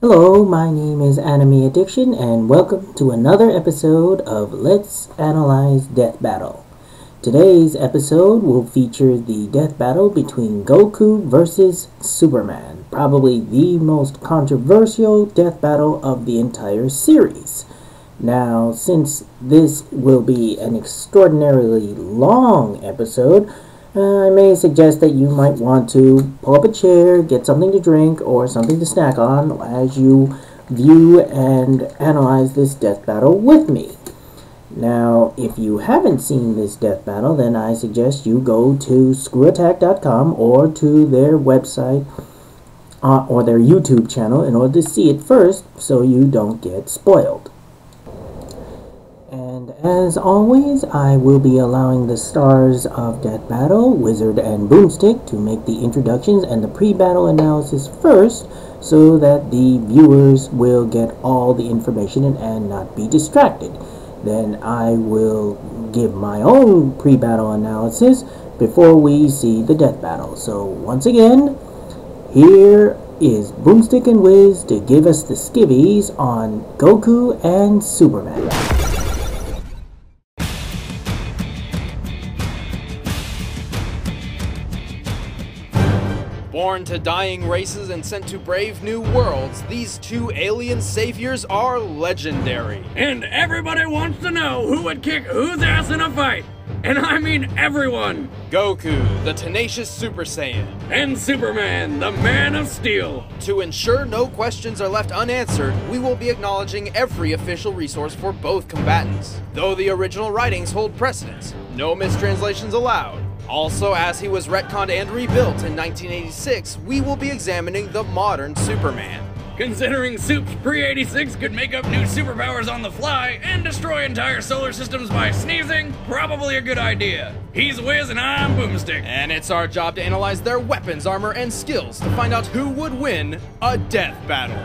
Hello, my name is Anime Addiction, and welcome to another episode of Let's Analyze Death Battle. Today's episode will feature the death battle between Goku versus Superman, probably the most controversial death battle of the entire series. Now, since this will be an extraordinarily long episode, I may suggest that you might want to pull up a chair, get something to drink, or something to snack on as you view and analyze this death battle with me. Now, if you haven't seen this death battle, then I suggest you go to screwattack.com or to their website or their YouTube channel in order to see it first so you don't get spoiled. And as always, I will be allowing the stars of Death Battle, Wizard and Boomstick, to make the introductions and the pre-battle analysis first, so that the viewers will get all the information and not be distracted. Then I will give my own pre-battle analysis before we see the Death Battle. So once again, here is Boomstick and Wiz to give us the skivvies on Goku and Superman. Born to dying races and sent to brave new worlds, these two alien saviors are legendary. And everybody wants to know who would kick whose ass in a fight. And I mean everyone. Goku, the tenacious Super Saiyan. And Superman, the Man of Steel. To ensure no questions are left unanswered, we will be acknowledging every official resource for both combatants. Though the original writings hold precedence, no mistranslations allowed. Also, as he was retconned and rebuilt in 1986, we will be examining the modern Superman. Considering Supes pre-86 could make up new superpowers on the fly and destroy entire solar systems by sneezing, probably a good idea. He's Wiz and I'm Boomstick. And it's our job to analyze their weapons, armor, and skills to find out who would win a death battle.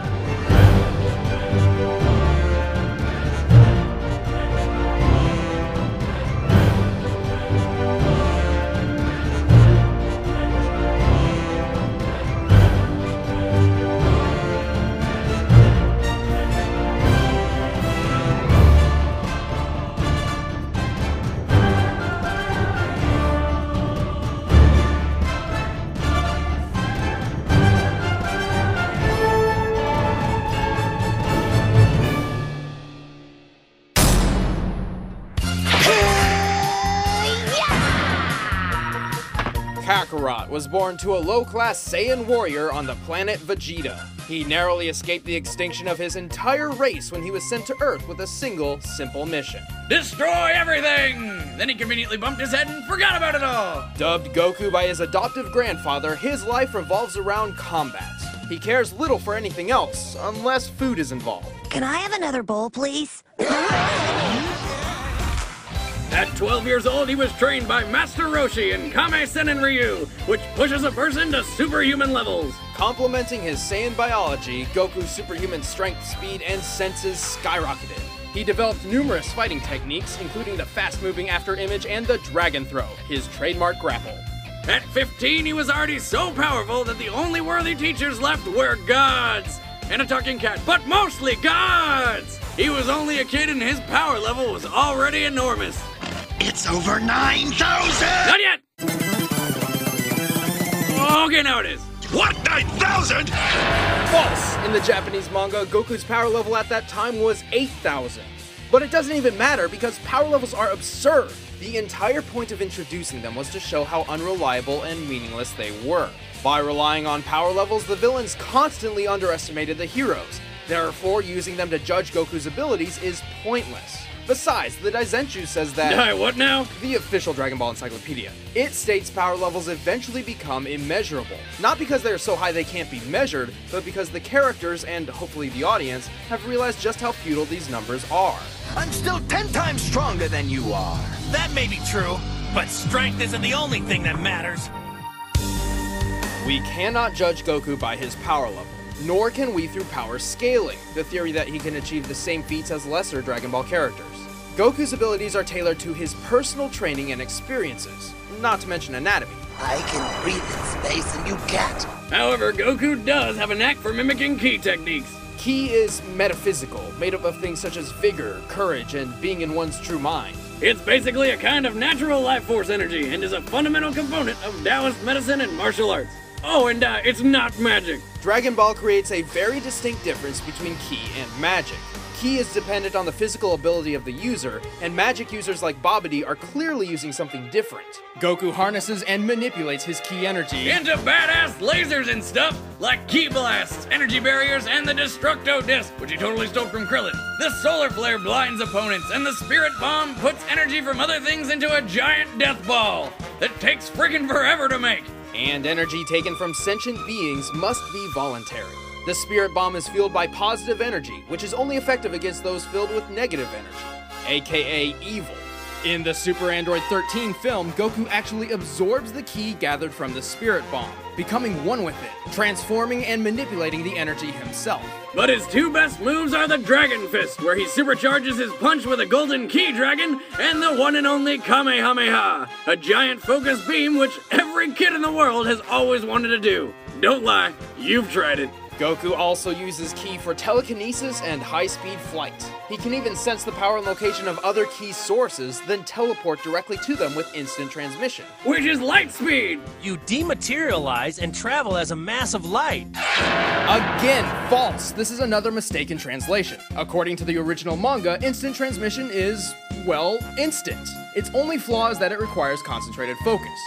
Kakarot was born to a low-class Saiyan warrior on the planet Vegeta. He narrowly escaped the extinction of his entire race when he was sent to Earth with a single, simple mission. Destroy everything! Then he conveniently bumped his head and forgot about it all! Dubbed Goku by his adoptive grandfather, his life revolves around combat. He cares little for anything else, unless food is involved. Can I have another bowl, please? At 12 years old, he was trained by Master Roshi in Kame-Sennin Ryu, which pushes a person to superhuman levels. Complementing his Saiyan biology, Goku's superhuman strength, speed, and senses skyrocketed. He developed numerous fighting techniques, including the fast-moving after image and the dragon throw, his trademark grapple. At 15, he was already so powerful that the only worthy teachers left were gods. And a talking cat, but mostly gods! He was only a kid and his power level was already enormous. It's over 9,000! Not yet! Okay, now it is. What, 9,000? False! In the Japanese manga, Goku's power level at that time was 8,000. But it doesn't even matter because power levels are absurd. The entire point of introducing them was to show how unreliable and meaningless they were. By relying on power levels, the villains constantly underestimated the heroes. Therefore, using them to judge Goku's abilities is pointless. Besides, the Daizenshuu says that... What now? The official Dragon Ball Encyclopedia. It states power levels eventually become immeasurable. Not because they are so high they can't be measured, but because the characters, and hopefully the audience, have realized just how futile these numbers are. I'm still 10 times stronger than you are. That may be true, but strength isn't the only thing that matters. We cannot judge Goku by his power level, nor can we through power scaling, the theory that he can achieve the same feats as lesser Dragon Ball characters. Goku's abilities are tailored to his personal training and experiences, not to mention anatomy. I can breathe in space and you can't. However, Goku does have a knack for mimicking ki techniques. Ki is metaphysical, made up of things such as vigor, courage, and being in one's true mind. It's basically a kind of natural life force energy and is a fundamental component of Taoist medicine and martial arts. Oh, and it's not magic. Dragon Ball creates a very distinct difference between Ki and magic. Ki is dependent on the physical ability of the user, and magic users like Babidi are clearly using something different. Goku harnesses and manipulates his Ki energy Into badass lasers and stuff, like Ki blasts, energy barriers, and the Destructo Disc, which he totally stole from Krillin. The Solar Flare blinds opponents, and the Spirit Bomb puts energy from other things into a giant death ball that takes freaking forever to make. and energy taken from sentient beings must be voluntary. The Spirit Bomb is fueled by positive energy, which is only effective against those filled with negative energy, aka evil. In the Super Android 13 film, Goku actually absorbs the Ki gathered from the Spirit Bomb, becoming one with it, transforming and manipulating the energy himself. But his two best moves are the Dragon Fist, where he supercharges his punch with a golden Ki dragon, and the one and only Kamehameha, a giant focus beam which every kid in the world has always wanted to do. Don't lie, you've tried it. Goku also uses Ki for telekinesis and high-speed flight. He can even sense the power and location of other Ki sources, then teleport directly to them with instant transmission. Which is light speed! You dematerialize and travel as a mass of light. Again, false! This is another mistaken translation. According to the original manga, instant transmission is, well, instant. Its only flaw is that it requires concentrated focus.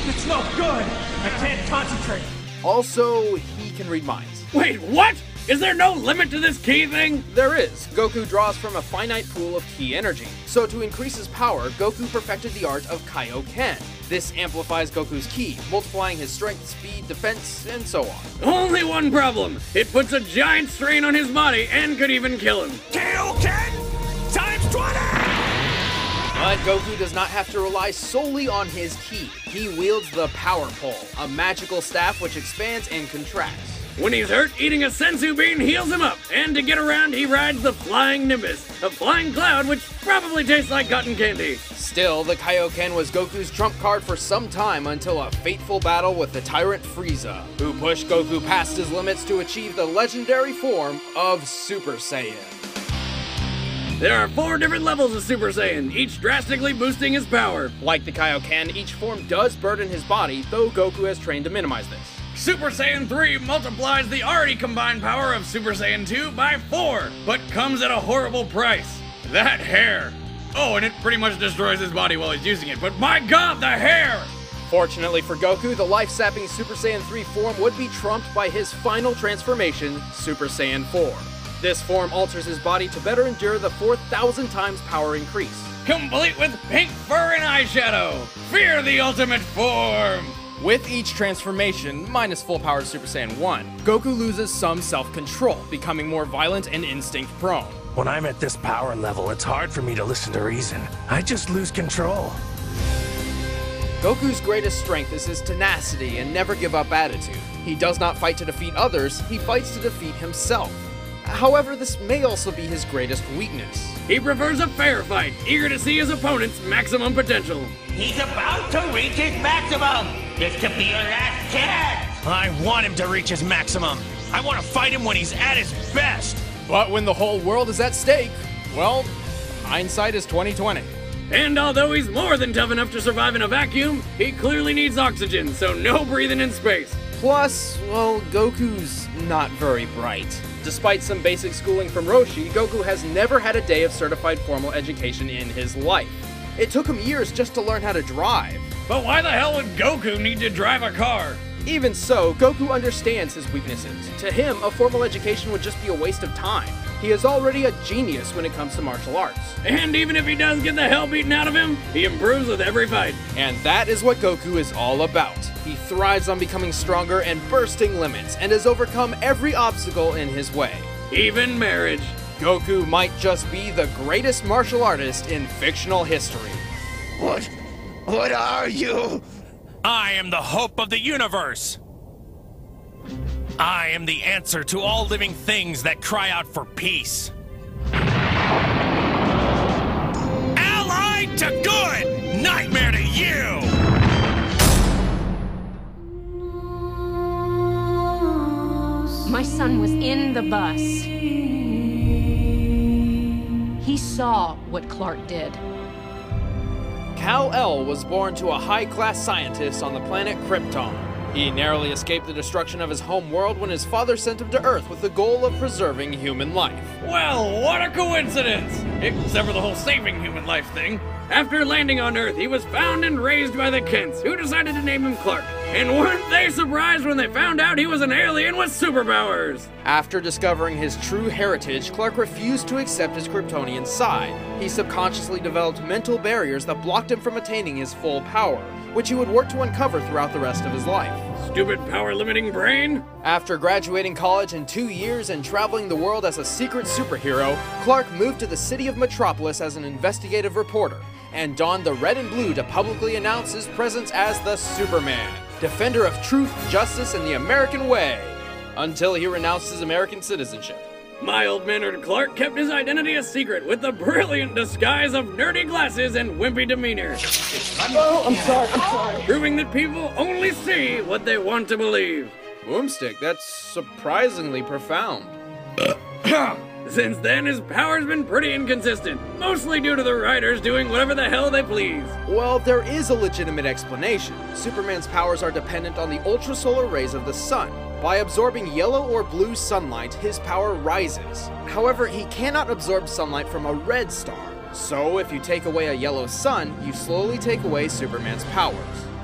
It's no good. I can't concentrate. Also, he can read minds. Wait, what? Is there no limit to this Ki thing? There is. Goku draws from a finite pool of Ki energy. So to increase his power, Goku perfected the art of Kaioken. This amplifies Goku's Ki, multiplying his strength, speed, defense, and so on. Only one problem. It puts a giant strain on his body and could even kill him. Kaioken times 20! But Goku does not have to rely solely on his Ki. He wields the Power Pole, a magical staff which expands and contracts. When he's hurt, eating a sensu bean heals him up, and to get around, he rides the Flying Nimbus, a flying cloud which probably tastes like cotton candy. Still, the Kaioken was Goku's trump card for some time until a fateful battle with the Tyrant Frieza, who pushed Goku past his limits to achieve the legendary form of Super Saiyan. There are 4 different levels of Super Saiyan, each drastically boosting his power. Like the Kaioken, each form does burden his body, though Goku has trained to minimize this. Super Saiyan 3 multiplies the already combined power of Super Saiyan 2 by 4, but comes at a horrible price. That hair. Oh, and it pretty much destroys his body while he's using it, but my god, the hair! Fortunately for Goku, the life-sapping Super Saiyan 3 form would be trumped by his final transformation, Super Saiyan 4. This form alters his body to better endure the 4,000 times power increase. Complete with pink fur and eyeshadow. Fear the ultimate form! With each transformation, minus full-powered Super Saiyan 1, Goku loses some self-control, becoming more violent and instinct-prone. When I'm at this power level, it's hard for me to listen to reason. I just lose control. Goku's greatest strength is his tenacity and never-give-up attitude. He does not fight to defeat others, he fights to defeat himself. However, this may also be his greatest weakness. He prefers a fair fight, eager to see his opponent's maximum potential. He's about to reach his maximum! This could be your last chance! I want him to reach his maximum. I want to fight him when he's at his best. But when the whole world is at stake, well, hindsight is 20/20. And although he's more than tough enough to survive in a vacuum, he clearly needs oxygen, so no breathing in space. Plus, well, Goku's not very bright. Despite some basic schooling from Roshi, Goku has never had a day of certified formal education in his life. It took him years just to learn how to drive. But why the hell would Goku need to drive a car? Even so, Goku understands his weaknesses. To him, a formal education would just be a waste of time. He is already a genius when it comes to martial arts. And even if he does get the hell beaten out of him, he improves with every fight. And that is what Goku is all about. He thrives on becoming stronger and bursting limits, and has overcome every obstacle in his way. Even marriage. Goku might just be the greatest martial artist in fictional history. What are you? I am the hope of the universe. I am the answer to all living things that cry out for peace. Allied to good, nightmare to you! My son was in the bus. He saw what Clark did. Kal-El was born to a high-class scientist on the planet Krypton. He narrowly escaped the destruction of his home world when his father sent him to Earth with the goal of preserving human life. Well, what a coincidence! Except for the whole saving human life thing. After landing on Earth, he was found and raised by the Kents, who decided to name him Clark. And weren't they surprised when they found out he was an alien with superpowers? After discovering his true heritage, Clark refused to accept his Kryptonian side. He subconsciously developed mental barriers that blocked him from attaining his full power, which he would work to uncover throughout the rest of his life. Stupid power-limiting brain? After graduating college in 2 years and traveling the world as a secret superhero, Clark moved to the city of Metropolis as an investigative reporter, and donned the red and blue to publicly announce his presence as the Superman, defender of truth, justice, and the American way, until he renounced his American citizenship. Mild-mannered Clark kept his identity a secret with the brilliant disguise of nerdy glasses and wimpy demeanor. Oh, I'm sorry. Proving that people only see what they want to believe. Boomstick, that's surprisingly profound. Since then, his power's been pretty inconsistent, mostly due to the writers doing whatever the hell they please. Well, there is a legitimate explanation. Superman's powers are dependent on the ultrasolar rays of the sun. By absorbing yellow or blue sunlight, his power rises. However, he cannot absorb sunlight from a red star. So, if you take away a yellow sun, you slowly take away Superman's powers.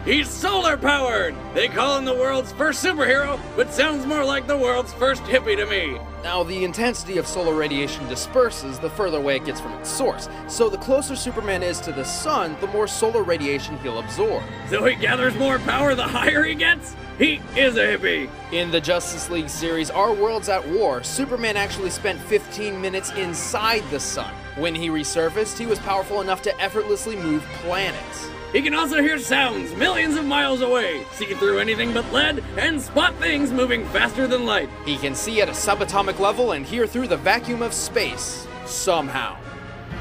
He's solar-powered! They call him the world's first superhero, but sounds more like the world's first hippie to me. Now, the intensity of solar radiation disperses the further away it gets from its source, so the closer Superman is to the sun, the more solar radiation he'll absorb. So he gathers more power the higher he gets? He is a hippie! In the Justice League series, Our World's at War, Superman actually spent 15 minutes inside the sun. When he resurfaced, he was powerful enough to effortlessly move planets. He can also hear sounds millions of miles away, see through anything but lead, and spot things moving faster than light. He can see at a subatomic level and hear through the vacuum of space. Somehow.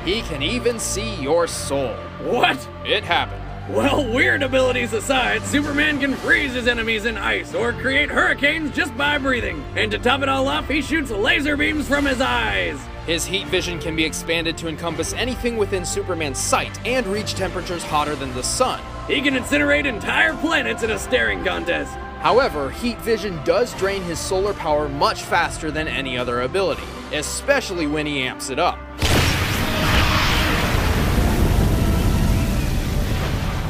He can even see your soul. What? It happened. Well, weird abilities aside, Superman can freeze his enemies in ice or create hurricanes just by breathing. And to top it all off, he shoots laser beams from his eyes. His heat vision can be expanded to encompass anything within Superman's sight and reach temperatures hotter than the sun. He can incinerate entire planets in a staring contest. However, heat vision does drain his solar power much faster than any other ability, especially when he amps it up.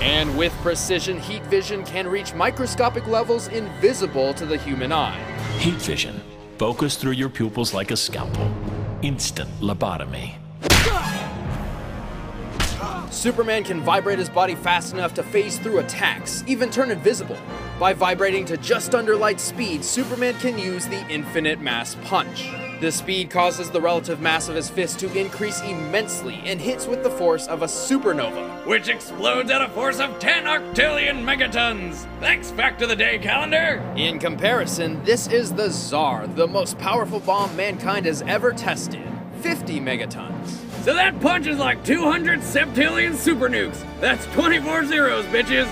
And with precision, heat vision can reach microscopic levels invisible to the human eye. Heat vision. Focus through your pupils like a scalpel. Instant lobotomy. Superman can vibrate his body fast enough to phase through attacks, even turn invisible. By vibrating to just under light speed, Superman can use the infinite mass punch. This speed causes the relative mass of his fist to increase immensely and hits with the force of a supernova, which explodes at a force of 10 octillion megatons. Thanks, Fact of the Day calendar. In comparison, this is the Tsar, the most powerful bomb mankind has ever tested. 50 megatons. So that punch is like 200 septillion super nukes. That's 24 zeros, bitches.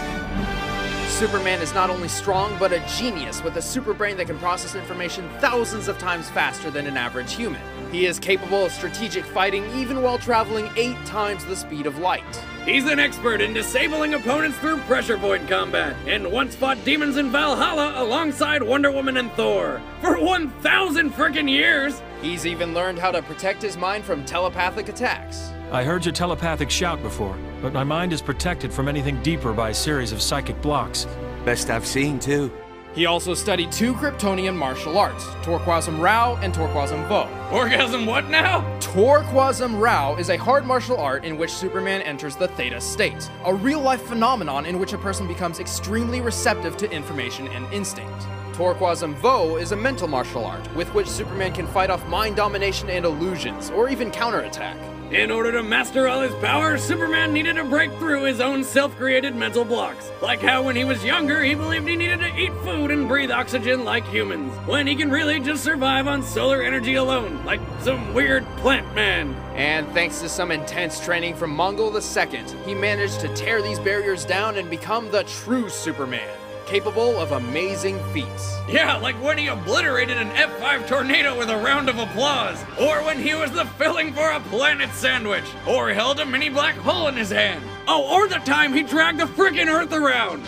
Superman is not only strong, but a genius with a super brain that can process information thousands of times faster than an average human. He is capable of strategic fighting even while traveling 8 times the speed of light. He's an expert in disabling opponents through pressure point combat, and once fought demons in Valhalla alongside Wonder Woman and Thor. For 1,000 frickin' years! He's even learned how to protect his mind from telepathic attacks. I heard your telepathic shout before, but my mind is protected from anything deeper by a series of psychic blocks. Best I've seen, too. He also studied 2 Kryptonian martial arts, Torquasm Rao and Torquasm Vo. Orgasm what now? Torquasm Rao is a hard martial art in which Superman enters the Theta state, a real-life phenomenon in which a person becomes extremely receptive to information and instinct. Torquasm Vo is a mental martial art, with which Superman can fight off mind domination and illusions, or even counterattack. In order to master all his powers, Superman needed to break through his own self-created mental blocks. Like how when he was younger, he believed he needed to eat food and breathe oxygen like humans, when he can really just survive on solar energy alone, like some weird plant man. And thanks to some intense training from Mongol II, he managed to tear these barriers down and become the true Superman. capable of amazing feats. Yeah, like when he obliterated an F5 tornado with a round of applause, or when he was the filling for a planet sandwich, or held a mini black hole in his hand. Oh, or the time he dragged the frickin' Earth around.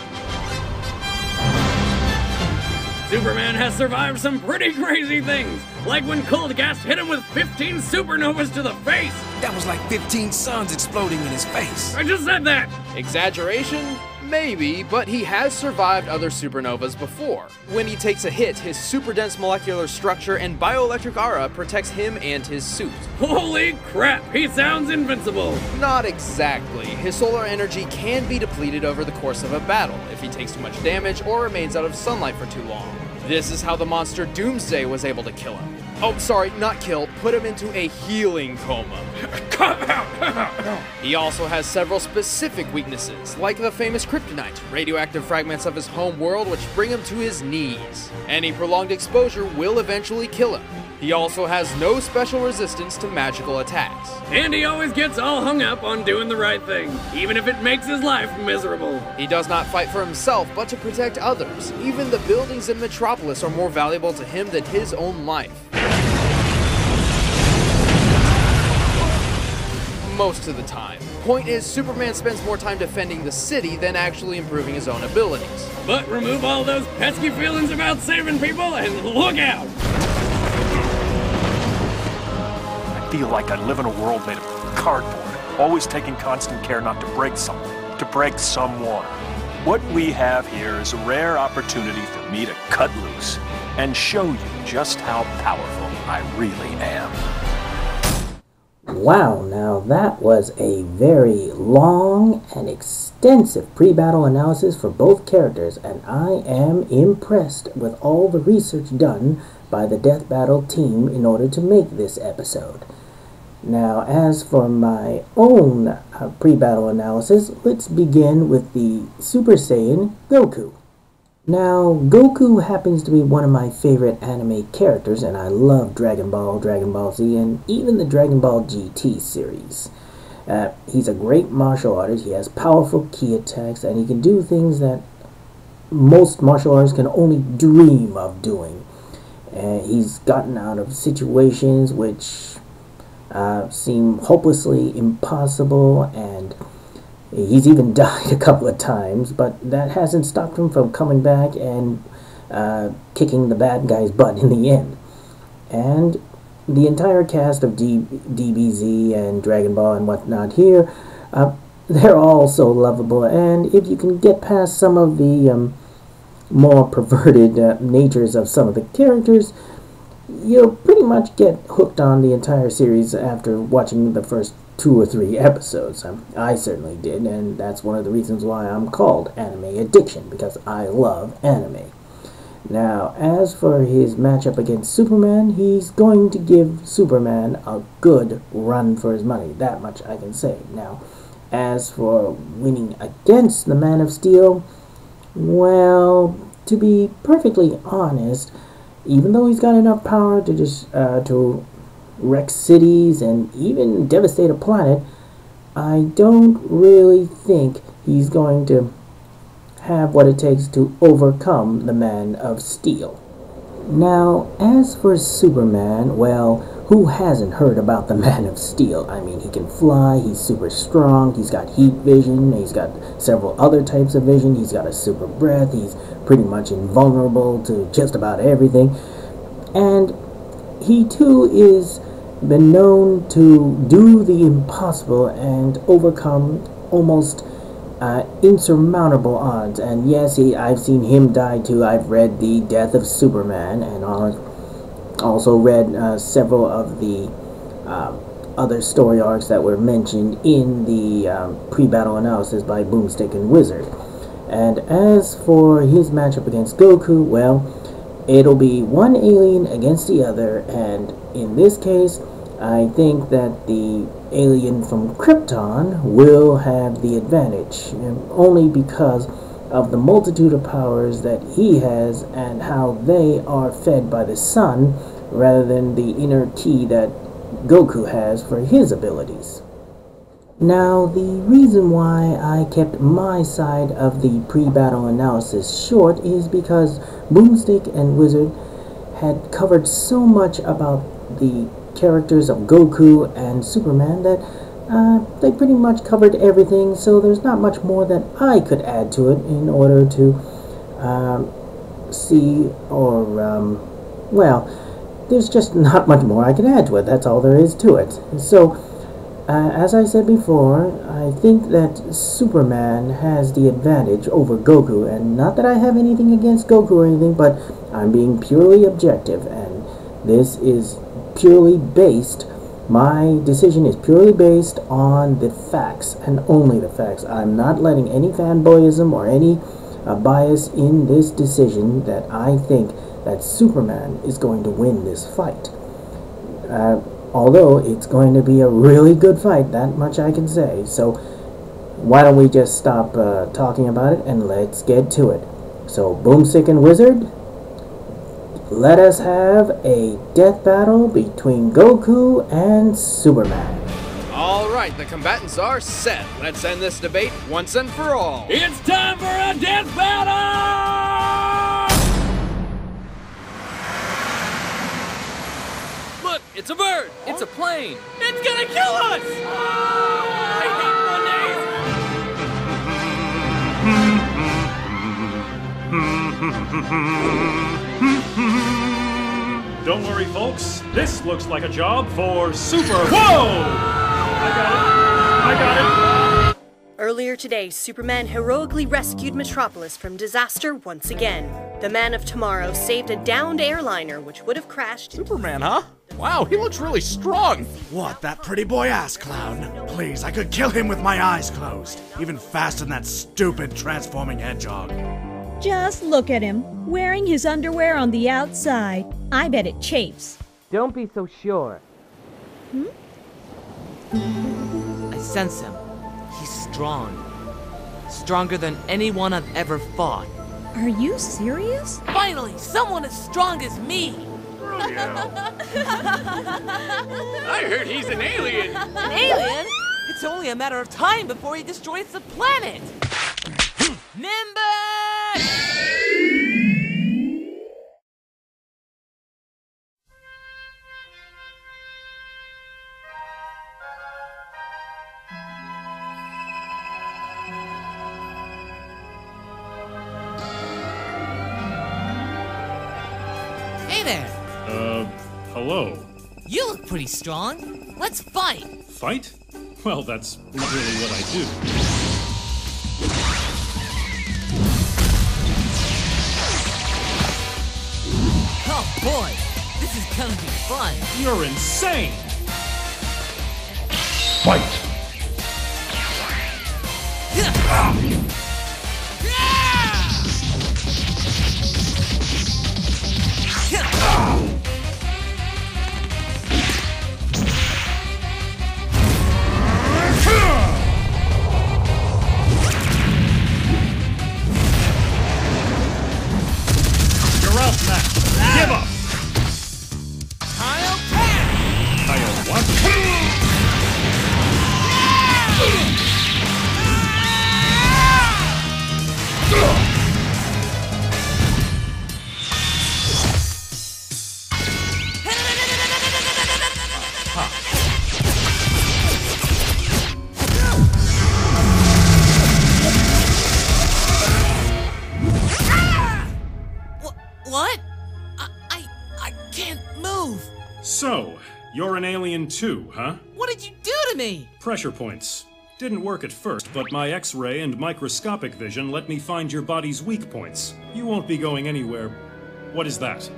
Superman has survived some pretty crazy things, like when cold gas hit him with 15 supernovas to the face. That was like 15 suns exploding in his face. I just said that. Exaggeration? Maybe, but he has survived other supernovas before. When he takes a hit, his super dense molecular structure and bioelectric aura protects him and his suit. Holy crap, he sounds invincible. Not exactly. His solar energy can be depleted over the course of a battle if he takes too much damage or remains out of sunlight for too long. This is how the monster Doomsday was able to kill him. Oh, sorry, not kill, put him into a healing coma. He also has several specific weaknesses, like the famous kryptonite, radioactive fragments of his home world which bring him to his knees. Any prolonged exposure will eventually kill him. He also has no special resistance to magical attacks. And he always gets all hung up on doing the right thing, even if it makes his life miserable. He does not fight for himself, but to protect others. Even the buildings in Metropolis are more valuable to him than his own life. Most of the time. Point is, Superman spends more time defending the city than actually improving his own abilities. But remove all those pesky feelings about saving people and look out! I feel like I live in a world made of cardboard, always taking constant care not to break something, to break someone. What we have here is a rare opportunity for me to cut loose and show you just how powerful I really am. Wow, now that was a very long and extensive pre-battle analysis for both characters, and I am impressed with all the research done by the Death Battle team in order to make this episode. Now, as for my own pre-battle analysis, let's begin with the Super Saiyan Goku. Now, Goku happens to be one of my favorite anime characters, and I love Dragon Ball, Dragon Ball Z, and even the Dragon Ball GT series. He's a great martial artist, he has powerful ki attacks, and he can do things that most martial artists can only dream of doing. He's gotten out of situations which seem hopelessly impossible, and he's even died a couple of times, but that hasn't stopped him from coming back and kicking the bad guy's butt in the end. And the entire cast of DBZ and Dragon Ball and whatnot here, they're all so lovable, and if you can get past some of the more perverted natures of some of the characters, you'll pretty much get hooked on the entire series after watching the first 2 or 3 episodes. I certainly did, and that's one of the reasons why I'm called Anime Addiction, because I love anime. Now, as for his matchup against Superman, he's going to give Superman a good run for his money. That much I can say. Now, as for winning against the Man of Steel, well, to be perfectly honest, even though he's got enough power to just to wreck cities and even devastate a planet, I don't really think he's going to have what it takes to overcome the Man of Steel. Now, as for Superman, well, who hasn't heard about the Man of Steel? I mean, he can fly, he's super strong, he's got heat vision, he's got several other types of vision, he's got a super breath, he's pretty much invulnerable to just about everything. And he too is been known to do the impossible and overcome almost insurmountable odds. And yes, I've seen him die too. I've read The Death of Superman, and also read several of the other story arcs that were mentioned in the pre-battle analysis by Boomstick and Wizard. And as for his matchup against Goku, well, it'll be one alien against the other, and in this case, I think that the alien from Krypton will have the advantage, only because of the multitude of powers that he has and how they are fed by the sun rather than the inner ki that Goku has for his abilities. Now, the reason why I kept my side of the pre-battle analysis short is because Boomstick and Wizard had covered so much about the characters of Goku and Superman that they pretty much covered everything, so there's not much more that I could add to it in order to see or, well, there's just not much more I can add to it. That's all there is to it. So, as I said before, I think that Superman has the advantage over Goku, and not that I have anything against Goku or anything, but I'm being purely objective, and this is purely based, my decision is purely based on the facts, and only the facts. I'm not letting any fanboyism or any bias in this decision that I think that Superman is going to win this fight. Although it's going to be a really good fight, that much I can say. So why don't we just stop talking about it and let's get to it. So Boomstick and Wizard, let us have a death battle between Goku and Superman. Alright, the combatants are set. Let's end this debate once and for all. It's time for a death battle! Look, it's a bird! It's a plane! It's gonna kill us! I hate Don't worry, folks. This looks like a job for Super... Whoa! I got it! Earlier today, Superman heroically rescued Metropolis from disaster once again. The Man of Tomorrow saved a downed airliner which would have crashed. Superman, huh? Wow, he looks really strong. What, that pretty boy ass clown? Please, I could kill him with my eyes closed. Even faster than that stupid transforming hedgehog. Just look at him, wearing his underwear on the outside. I bet it chafes. Don't be so sure. I sense him. He's strong. Stronger than anyone I've ever fought. Are you serious? Finally, someone as strong as me! I heard he's an alien! An alien? It's only a matter of time before he destroys the planet! Nimbus! Hey there! Hello. You look pretty strong. Let's fight! Fight? Well, that's not really what I do. Oh boy, this is gonna be fun. You're insane! Fight! You're out, Max. Give up! I'll pass! I'll what? What? I can't move. So, you're an alien too, huh? What did you do to me? Pressure points. Didn't work at first, but my X-ray and microscopic vision let me find your body's weak points. You won't be going anywhere. What is that?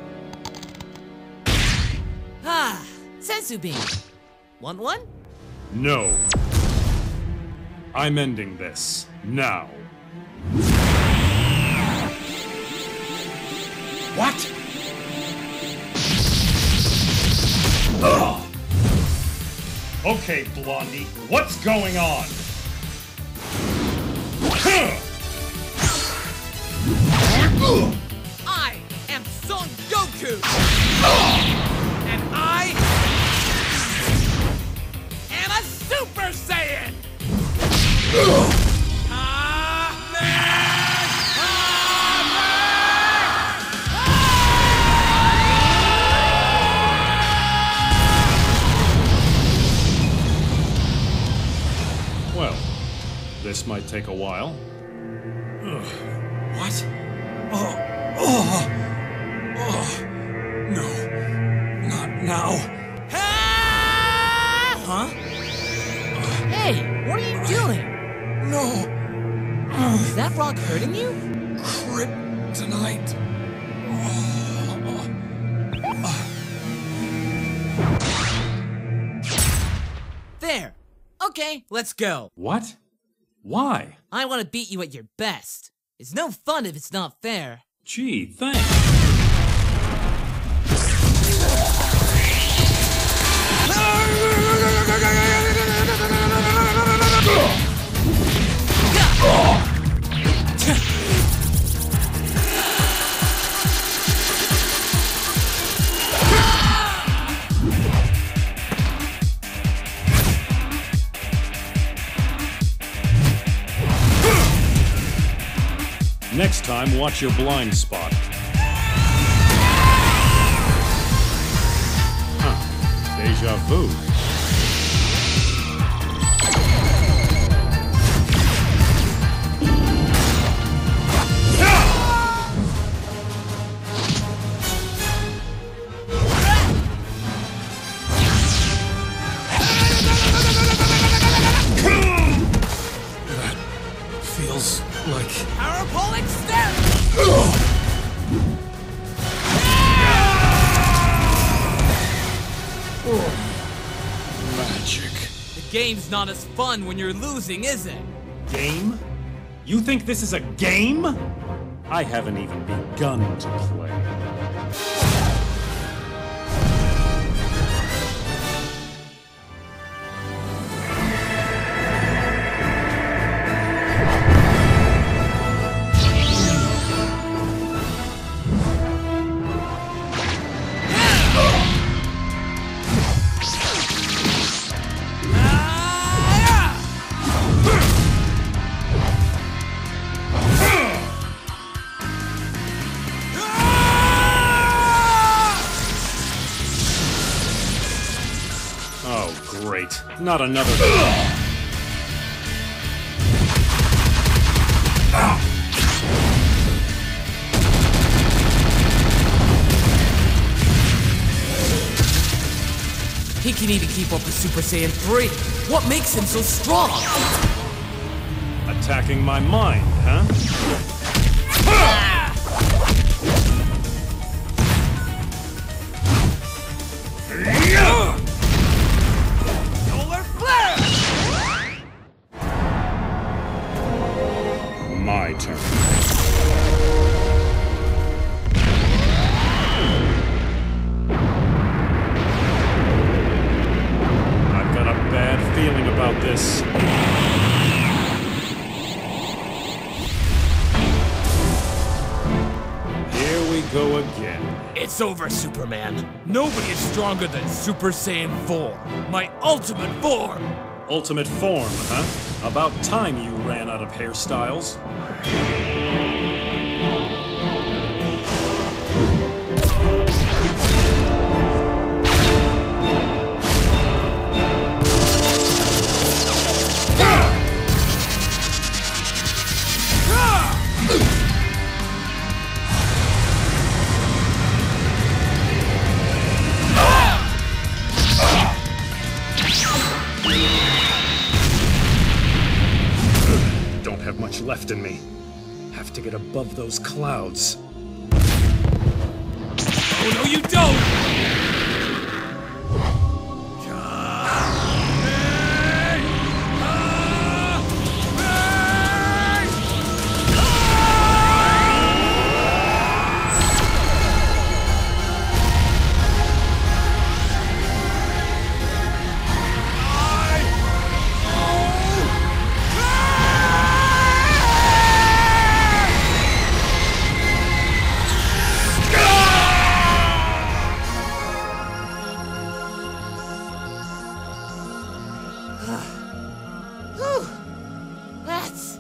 Ah, Sensu Beam. Want one? No. I'm ending this. Now. What? Okay, Blondie, what's going on? I am Son Goku! And I am a Super Saiyan! This might take a while. What? No. Not now. Huh? Hey, what are you doing? No. Is that rock hurting you? Kryptonite. There. Okay, let's go. What? Why? I want to beat you at your best. It's no fun if it's not fair. Gee, thanks. Next time, watch your blind spot. Huh. Deja vu. That feels like... Power pole extend! Magic. The game's not as fun when you're losing, is it? Game? You think this is a game? I haven't even begun to play. Oh, great. Not another... He can even keep up with Super Saiyan 3. What makes him so strong? Attacking my mind, huh? Solar flare! My turn. I've got a bad feeling about this. Here we go again. It's over, Superman. Nobody is stronger than Super Saiyan 4. My ultimate form! Ultimate form, huh? About time you ran out of hairstyles. Don't have much left in me. Have to get above those clouds. Oh, no, you don't! That's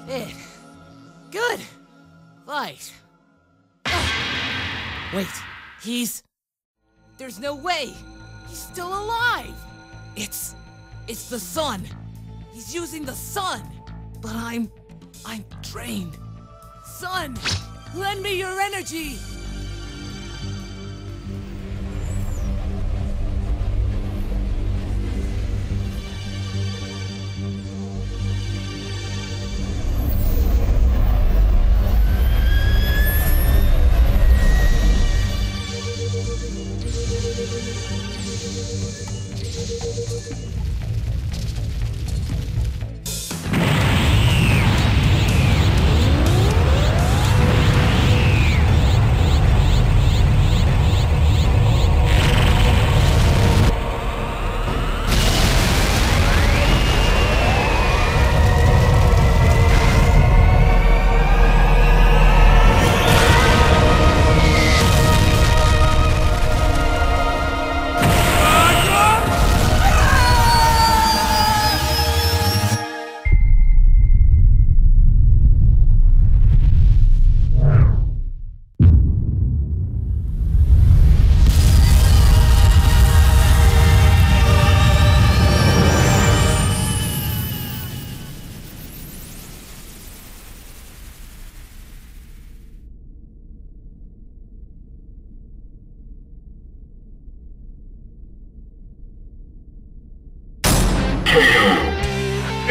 it. Good fight. Wait, there's no way. He's still alive. It's the sun. He's using the sun. but I'm drained. Son, lend me your energy!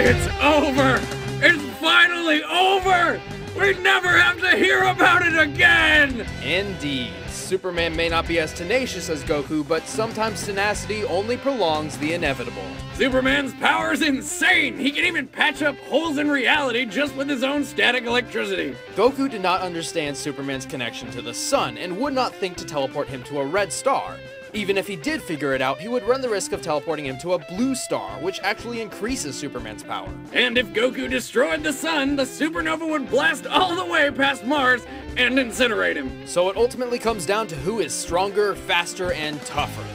It's over! It's finally over! We never have to hear about it again! Indeed. Superman may not be as tenacious as Goku, but sometimes tenacity only prolongs the inevitable. Superman's power is insane! He can even patch up holes in reality just with his own static electricity. Goku did not understand Superman's connection to the sun and would not think to teleport him to a red star. Even if he did figure it out, he would run the risk of teleporting him to a blue star, which actually increases Superman's power. And if Goku destroyed the sun, the supernova would blast all the way past Mars and incinerate him. So it ultimately comes down to who is stronger, faster, and tougher.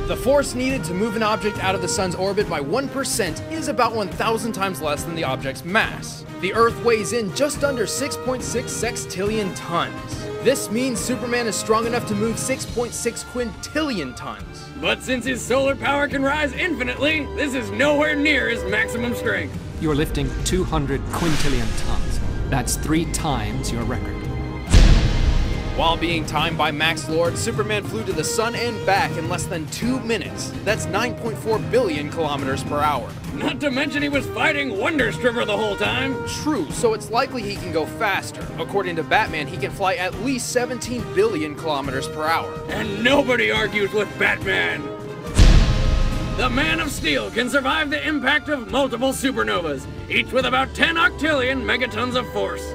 The force needed to move an object out of the sun's orbit by 1% is about 1,000 times less than the object's mass. The Earth weighs in just under 6.6 sextillion tons. This means Superman is strong enough to move 6.6 quintillion tons. But since his solar power can rise infinitely, this is nowhere near his maximum strength. You're lifting 200 quintillion tons. That's 3 times your record. While being timed by Max Lord, Superman flew to the sun and back in less than 2 minutes. That's 9.4 billion kilometers per hour. Not to mention he was fighting Wonder Stripper the whole time. True, so it's likely he can go faster. According to Batman, he can fly at least 17 billion kilometers per hour. And nobody argues with Batman. The Man of Steel can survive the impact of multiple supernovas, each with about 10 octillion megatons of force.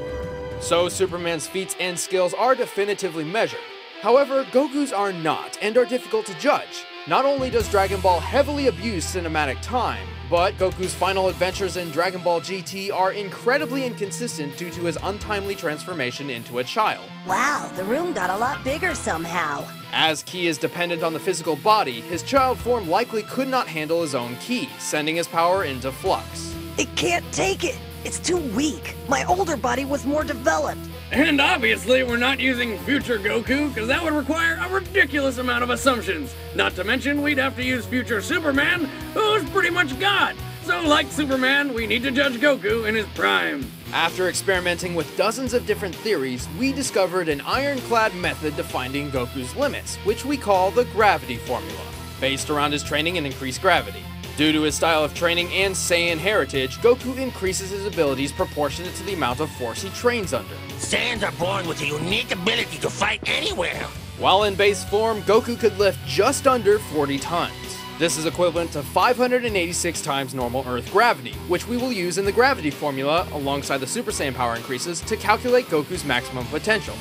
So Superman's feats and skills are definitively measured. However, Goku's are not, and are difficult to judge. Not only does Dragon Ball heavily abuse cinematic time, but Goku's final adventures in Dragon Ball GT are incredibly inconsistent due to his untimely transformation into a child. Wow, the room got a lot bigger somehow. As Ki is dependent on the physical body, his child form likely could not handle his own Ki, sending his power into flux. It can't take it. It's too weak. My older body was more developed. And obviously we're not using future Goku, because that would require a ridiculous amount of assumptions. Not to mention we'd have to use future Superman, who's pretty much God. So like Superman, we need to judge Goku in his prime. After experimenting with dozens of different theories, we discovered an ironclad method to finding Goku's limits, which we call the gravity formula, based around his training in increased gravity. Due to his style of training and Saiyan heritage, Goku increases his abilities proportionate to the amount of force he trains under. Saiyans are born with a unique ability to fight anywhere. While in base form, Goku could lift just under 40 tons. This is equivalent to 586 times normal Earth gravity, which we will use in the gravity formula alongside the Super Saiyan power increases to calculate Goku's maximum potential.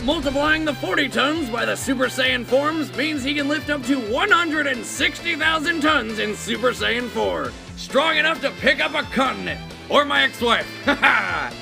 Multiplying the 40 tons by the Super Saiyan forms means he can lift up to 160,000 tons in Super Saiyan 4. Strong enough to pick up a continent. Or my ex-wife. Haha!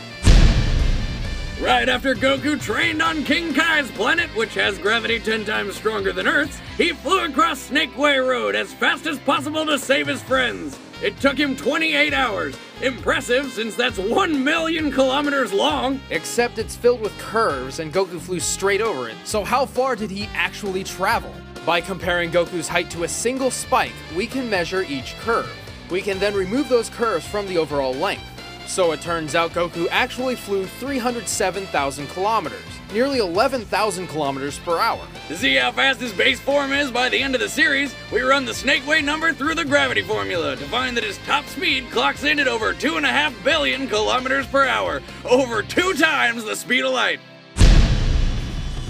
Right after Goku trained on King Kai's planet, which has gravity 10 times stronger than Earth's, he flew across Snake Way Road as fast as possible to save his friends. It took him 28 hours. Impressive, since that's 1 million kilometers long. Except it's filled with curves and Goku flew straight over it. So how far did he actually travel? By comparing Goku's height to a single spike, we can measure each curve. We can then remove those curves from the overall length. So it turns out Goku actually flew 307,000 kilometers, nearly 11,000 kilometers per hour. To see how fast his base form is by the end of the series, we run the snake weight number through the gravity formula to find that his top speed clocks in at over 2.5 billion kilometers per hour, over 2 times the speed of light.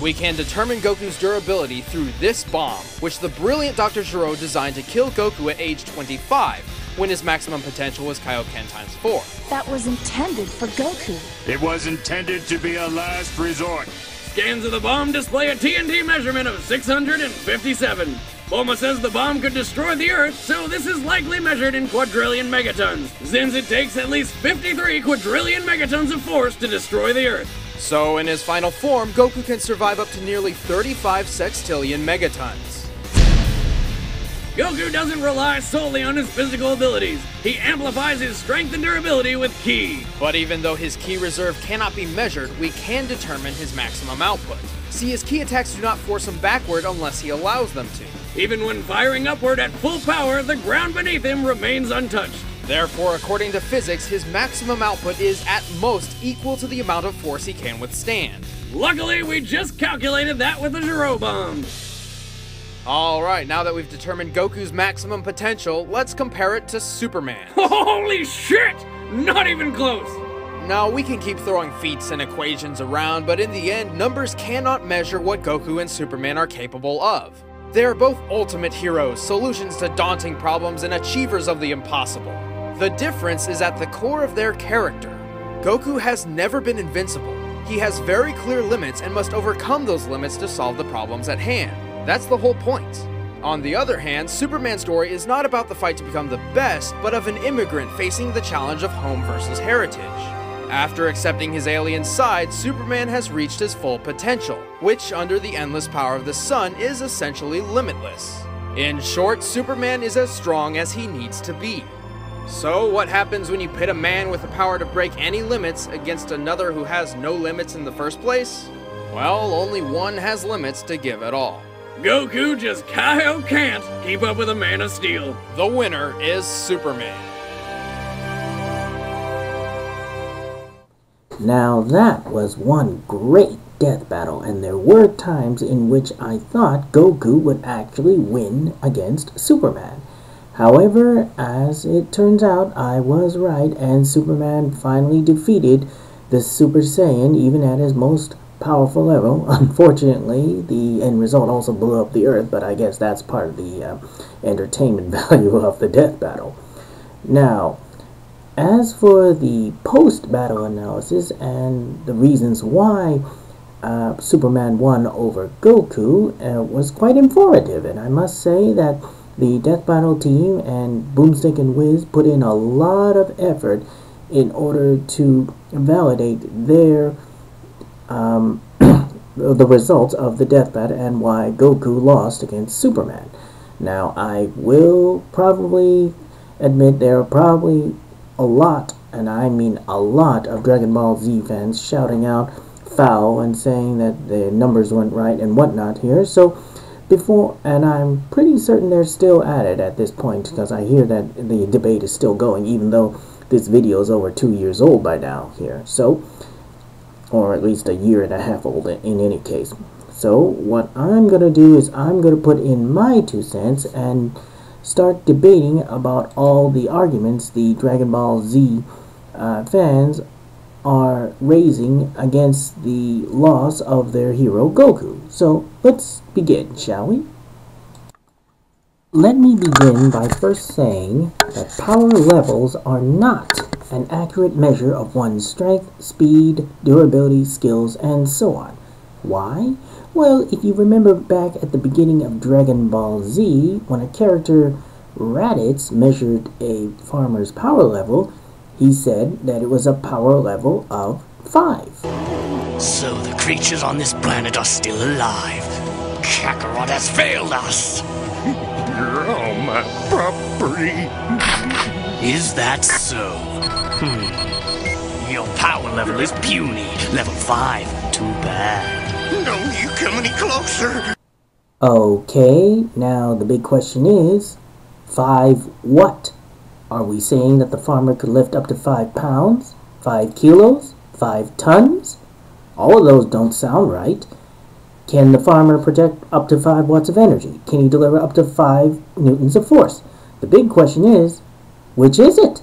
We can determine Goku's durability through this bomb, which the brilliant Dr. Gero designed to kill Goku at age 25, when his maximum potential was Kaioken times 4. That was intended for Goku. It was intended to be a last resort. Scans of the bomb display a TNT measurement of 657. Bulma says the bomb could destroy the Earth, so this is likely measured in quadrillion megatons, since it takes at least 53 quadrillion megatons of force to destroy the Earth. So in his final form, Goku can survive up to nearly 35 sextillion megatons. Goku doesn't rely solely on his physical abilities. He amplifies his strength and durability with ki. But even though his ki reserve cannot be measured, we can determine his maximum output. See, his ki attacks do not force him backward unless he allows them to. Even when firing upward at full power, the ground beneath him remains untouched. Therefore, according to physics, his maximum output is at most equal to the amount of force he can withstand. Luckily, we just calculated that with the Gero bomb. Alright, now that we've determined Goku's maximum potential, let's compare it to Superman. Holy shit! Not even close! Now, we can keep throwing feats and equations around, but in the end, numbers cannot measure what Goku and Superman are capable of. They are both ultimate heroes, solutions to daunting problems, and achievers of the impossible. The difference is at the core of their character. Goku has never been invincible. He has very clear limits and must overcome those limits to solve the problems at hand. That's the whole point. On the other hand, Superman's story is not about the fight to become the best, but of an immigrant facing the challenge of home versus heritage. After accepting his alien side, Superman has reached his full potential, which, under the endless power of the sun, is essentially limitless. In short, Superman is as strong as he needs to be. So, what happens when you pit a man with the power to break any limits against another who has no limits in the first place? Well, only one has limits to give at all. Goku just can't keep up with a Man of Steel. The winner is Superman. Now that was one great death battle, and there were times in which I thought Goku would actually win against Superman. However, as it turns out, I was right, and Superman finally defeated the Super Saiyan even at his most powerful level. Unfortunately, the end result also blew up the Earth, but I guess that's part of the entertainment value of the death battle. Now, as for the post-battle analysis and the reasons why Superman won over Goku, was quite informative, and I must say that the death battle team and Boomstick and Wiz put in a lot of effort in order to validate their the results of the death battle and why Goku lost against Superman. Now, I will probably admit there are probably a lot, and I mean a lot, of Dragon Ball Z fans shouting out foul and saying that the numbers weren't right and whatnot here. So and I'm pretty certain they're still at it at this point, because I hear that the debate is still going, even though this video is over 2 years old by now here. So, or at least a year and a half old in any case. So what I'm going to do is I'm going to put in my 2 cents and start debating about all the arguments the Dragon Ball Z fans are raising against the loss of their hero Goku. So let's begin, shall we? Let me begin by first saying that power levels are not an accurate measure of one's strength, speed, durability, skills, and so on. Why? Well, if you remember back at the beginning of Dragon Ball Z, when a character, Raditz, measured a farmer's power level, he said that it was a power level of 5. So the creatures on this planet are still alive. Kakarot has failed us. You're on my property. Is that so? Your power level is puny. Level 5. Too bad. Don't you come any closer. Okay, now the big question is, 5 what? Are we saying that the farmer could lift up to 5 pounds, 5 kilos, 5 tons? All of those don't sound right. Can the farmer project up to 5 watts of energy? Can he deliver up to 5 newtons of force? The big question is, which is it?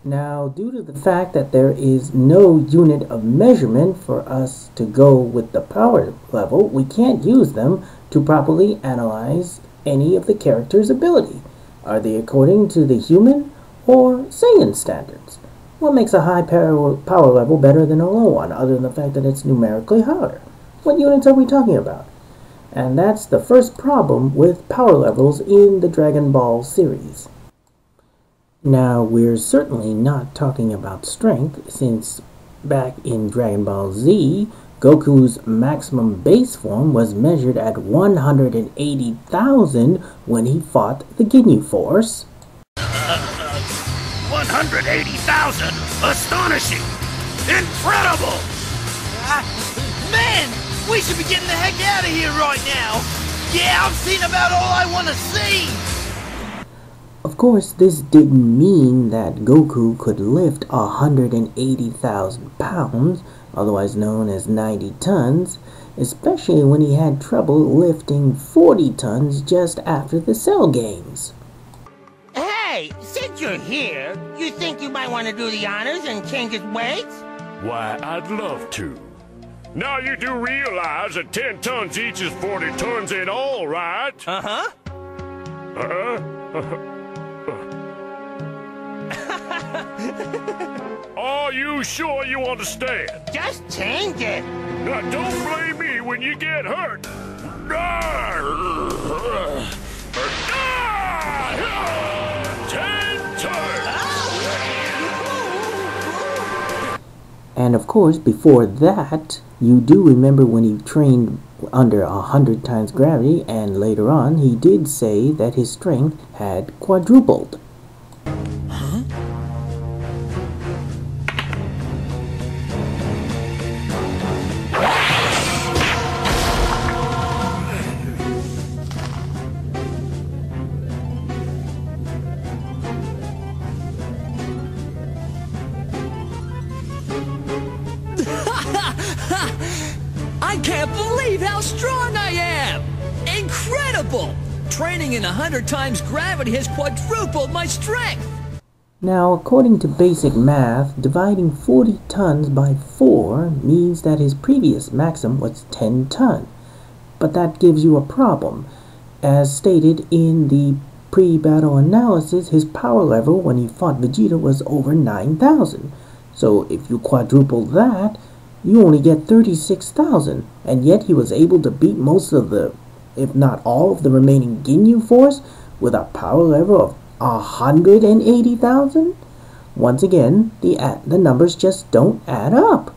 Now, due to the fact that there is no unit of measurement for us to go with the power level, we can't use them to properly analyze any of the character's ability. Are they according to the human or Saiyan standards? What makes a high power level better than a low one, other than the fact that it's numerically higher? What units are we talking about? And that's the first problem with power levels in the Dragon Ball series. Now, we're certainly not talking about strength, since back in Dragon Ball Z, Goku's maximum base form was measured at 180,000 when he fought the Ginyu Force. 180,000? Astonishing! Incredible! Man, we should be getting the heck out of here right now! Yeah, I've seen about all I want to see! Of course, this didn't mean that Goku could lift 180,000 pounds, otherwise known as 90 tons, especially when he had trouble lifting 40 tons just after the Cell Games. Hey, since you're here, you think you might want to do the honors and change his weights? Why, I'd love to. Now you do realize that 10 tons each is 40 tons in all, right? Uh-huh. Are you sure you understand? Just change it. Now don't blame me when you get hurt. 10 tons! And of course, before that, you do remember when he trained under 100 times gravity, and later on, he did say that his strength had quadrupled. Huh? I can't believe how strong I am! Incredible! Training in 100 times gravity has quadrupled my strength! Now, according to basic math, dividing 40 tons by 4 means that his previous maximum was 10 tons. But that gives you a problem. As stated in the pre-battle analysis, his power level when he fought Vegeta was over 9,000. So if you quadruple that, you only get 36,000, and yet he was able to beat most of the, if not all of the remaining Ginyu Force with a power level of 180,000? Once again, the numbers just don't add up.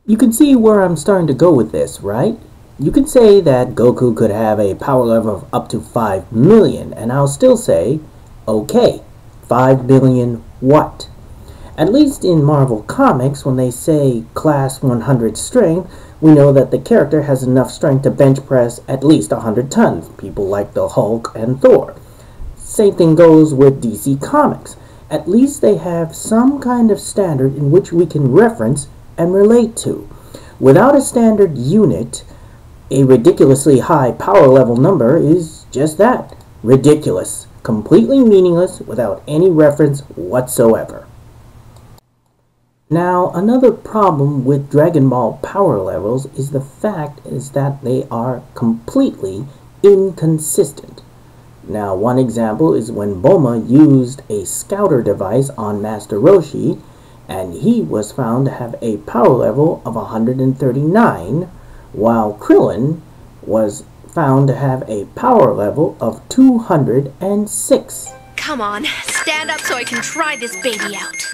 You can see where I'm starting to go with this, right? You can say that Goku could have a power level of up to 5 million, and I'll still say, okay, 5 billion what? At least in Marvel Comics, when they say class 100 strength, we know that the character has enough strength to bench press at least 100 tons, people like the Hulk and Thor. Same thing goes with DC Comics. At least they have some kind of standard in which we can reference and relate to. Without a standard unit, a ridiculously high power level number is just that, ridiculous, completely meaningless without any reference whatsoever. Now, another problem with Dragon Ball power levels is the fact that they are completely inconsistent. Now, one example is when Bulma used a scouter device on Master Roshi, and he was found to have a power level of 139, while Krillin was found to have a power level of 206. Come on, stand up so I can try this baby out.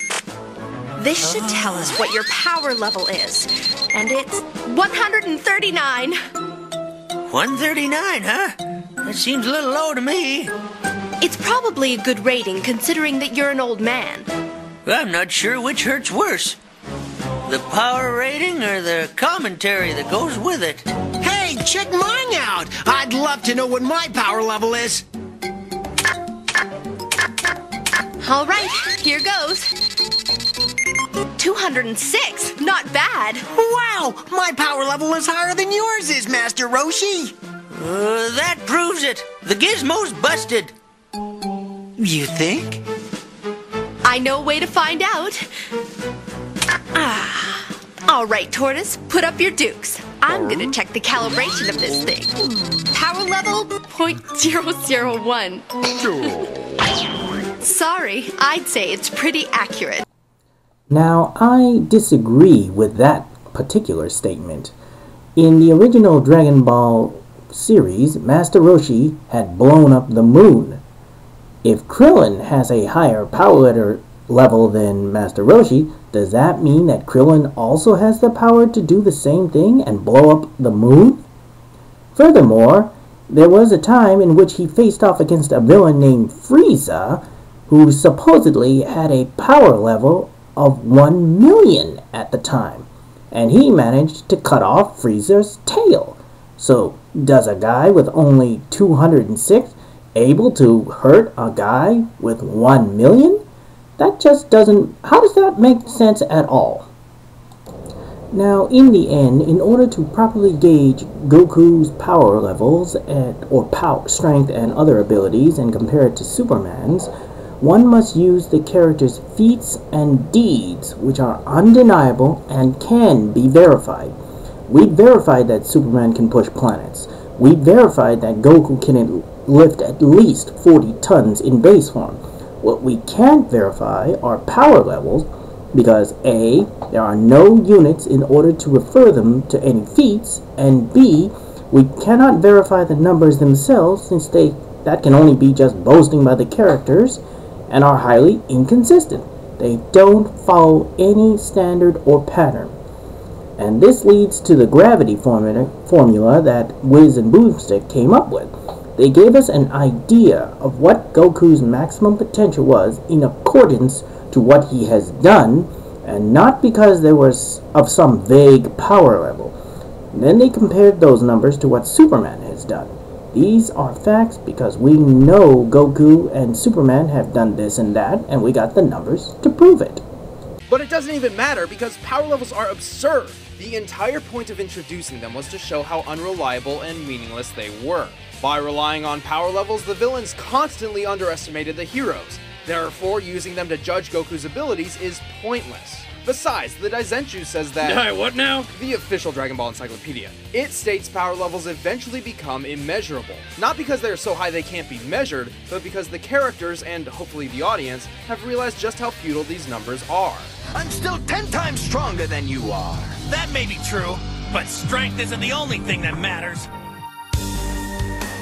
This should tell us what your power level is. And it's 139. 139, huh? That seems a little low to me. It's probably a good rating considering that you're an old man. I'm not sure which hurts worse. The power rating or the commentary that goes with it. Hey, check mine out! I'd love to know what my power level is. All right, here goes. 206, not bad. Wow, my power level is higher than yours is, Master Roshi. That proves it. The gizmo's busted. You think? I know a way to find out. All right, Tortoise, put up your dukes. I'm gonna check the calibration of this thing. Power level 0.001. Sorry, I'd say it's pretty accurate. Now, I disagree with that particular statement. In the original Dragon Ball series, Master Roshi had blown up the moon. If Krillin has a higher power level than Master Roshi, does that mean that Krillin also has the power to do the same thing and blow up the moon? Furthermore, there was a time in which he faced off against a villain named Frieza, who supposedly had a power level of 1 million at the time, and he managed to cut off Frieza's tail. So, does a guy with only 206 able to hurt a guy with 1 million? That just doesn't... How does that make sense at all? Now, in the end, in order to properly gauge Goku's power levels or power, strength, and other abilities and compare it to Superman's, one must use the character's feats and deeds, which are undeniable and can be verified. We verified that Superman can push planets. We verified that Goku can lift at least 40 tons in base form. What we can't verify are power levels because A, there are no units in order to refer them to any feats, and B, we cannot verify the numbers themselves since that can only be just boasting by the characters and are highly inconsistent. They don't follow any standard or pattern. And this leads to the gravity formula that Wiz and Boomstick came up with. They gave us an idea of what Goku's maximum potential was in accordance to what he has done, and not because there was of some vague power level. And then they compared those numbers to what Superman has done. These are facts because we know Goku and Superman have done this and that, and we got the numbers to prove it. But it doesn't even matter because power levels are absurd. The entire point of introducing them was to show how unreliable and meaningless they were. By relying on power levels, the villains constantly underestimated the heroes. Therefore, using them to judge Goku's abilities is pointless. Besides, the Daizenshuu says that... What now? The official Dragon Ball Encyclopedia. It states power levels eventually become immeasurable. Not because they are so high they can't be measured, but because the characters, and hopefully the audience, have realized just how futile these numbers are. I'm still 10 times stronger than you are. That may be true, but strength isn't the only thing that matters.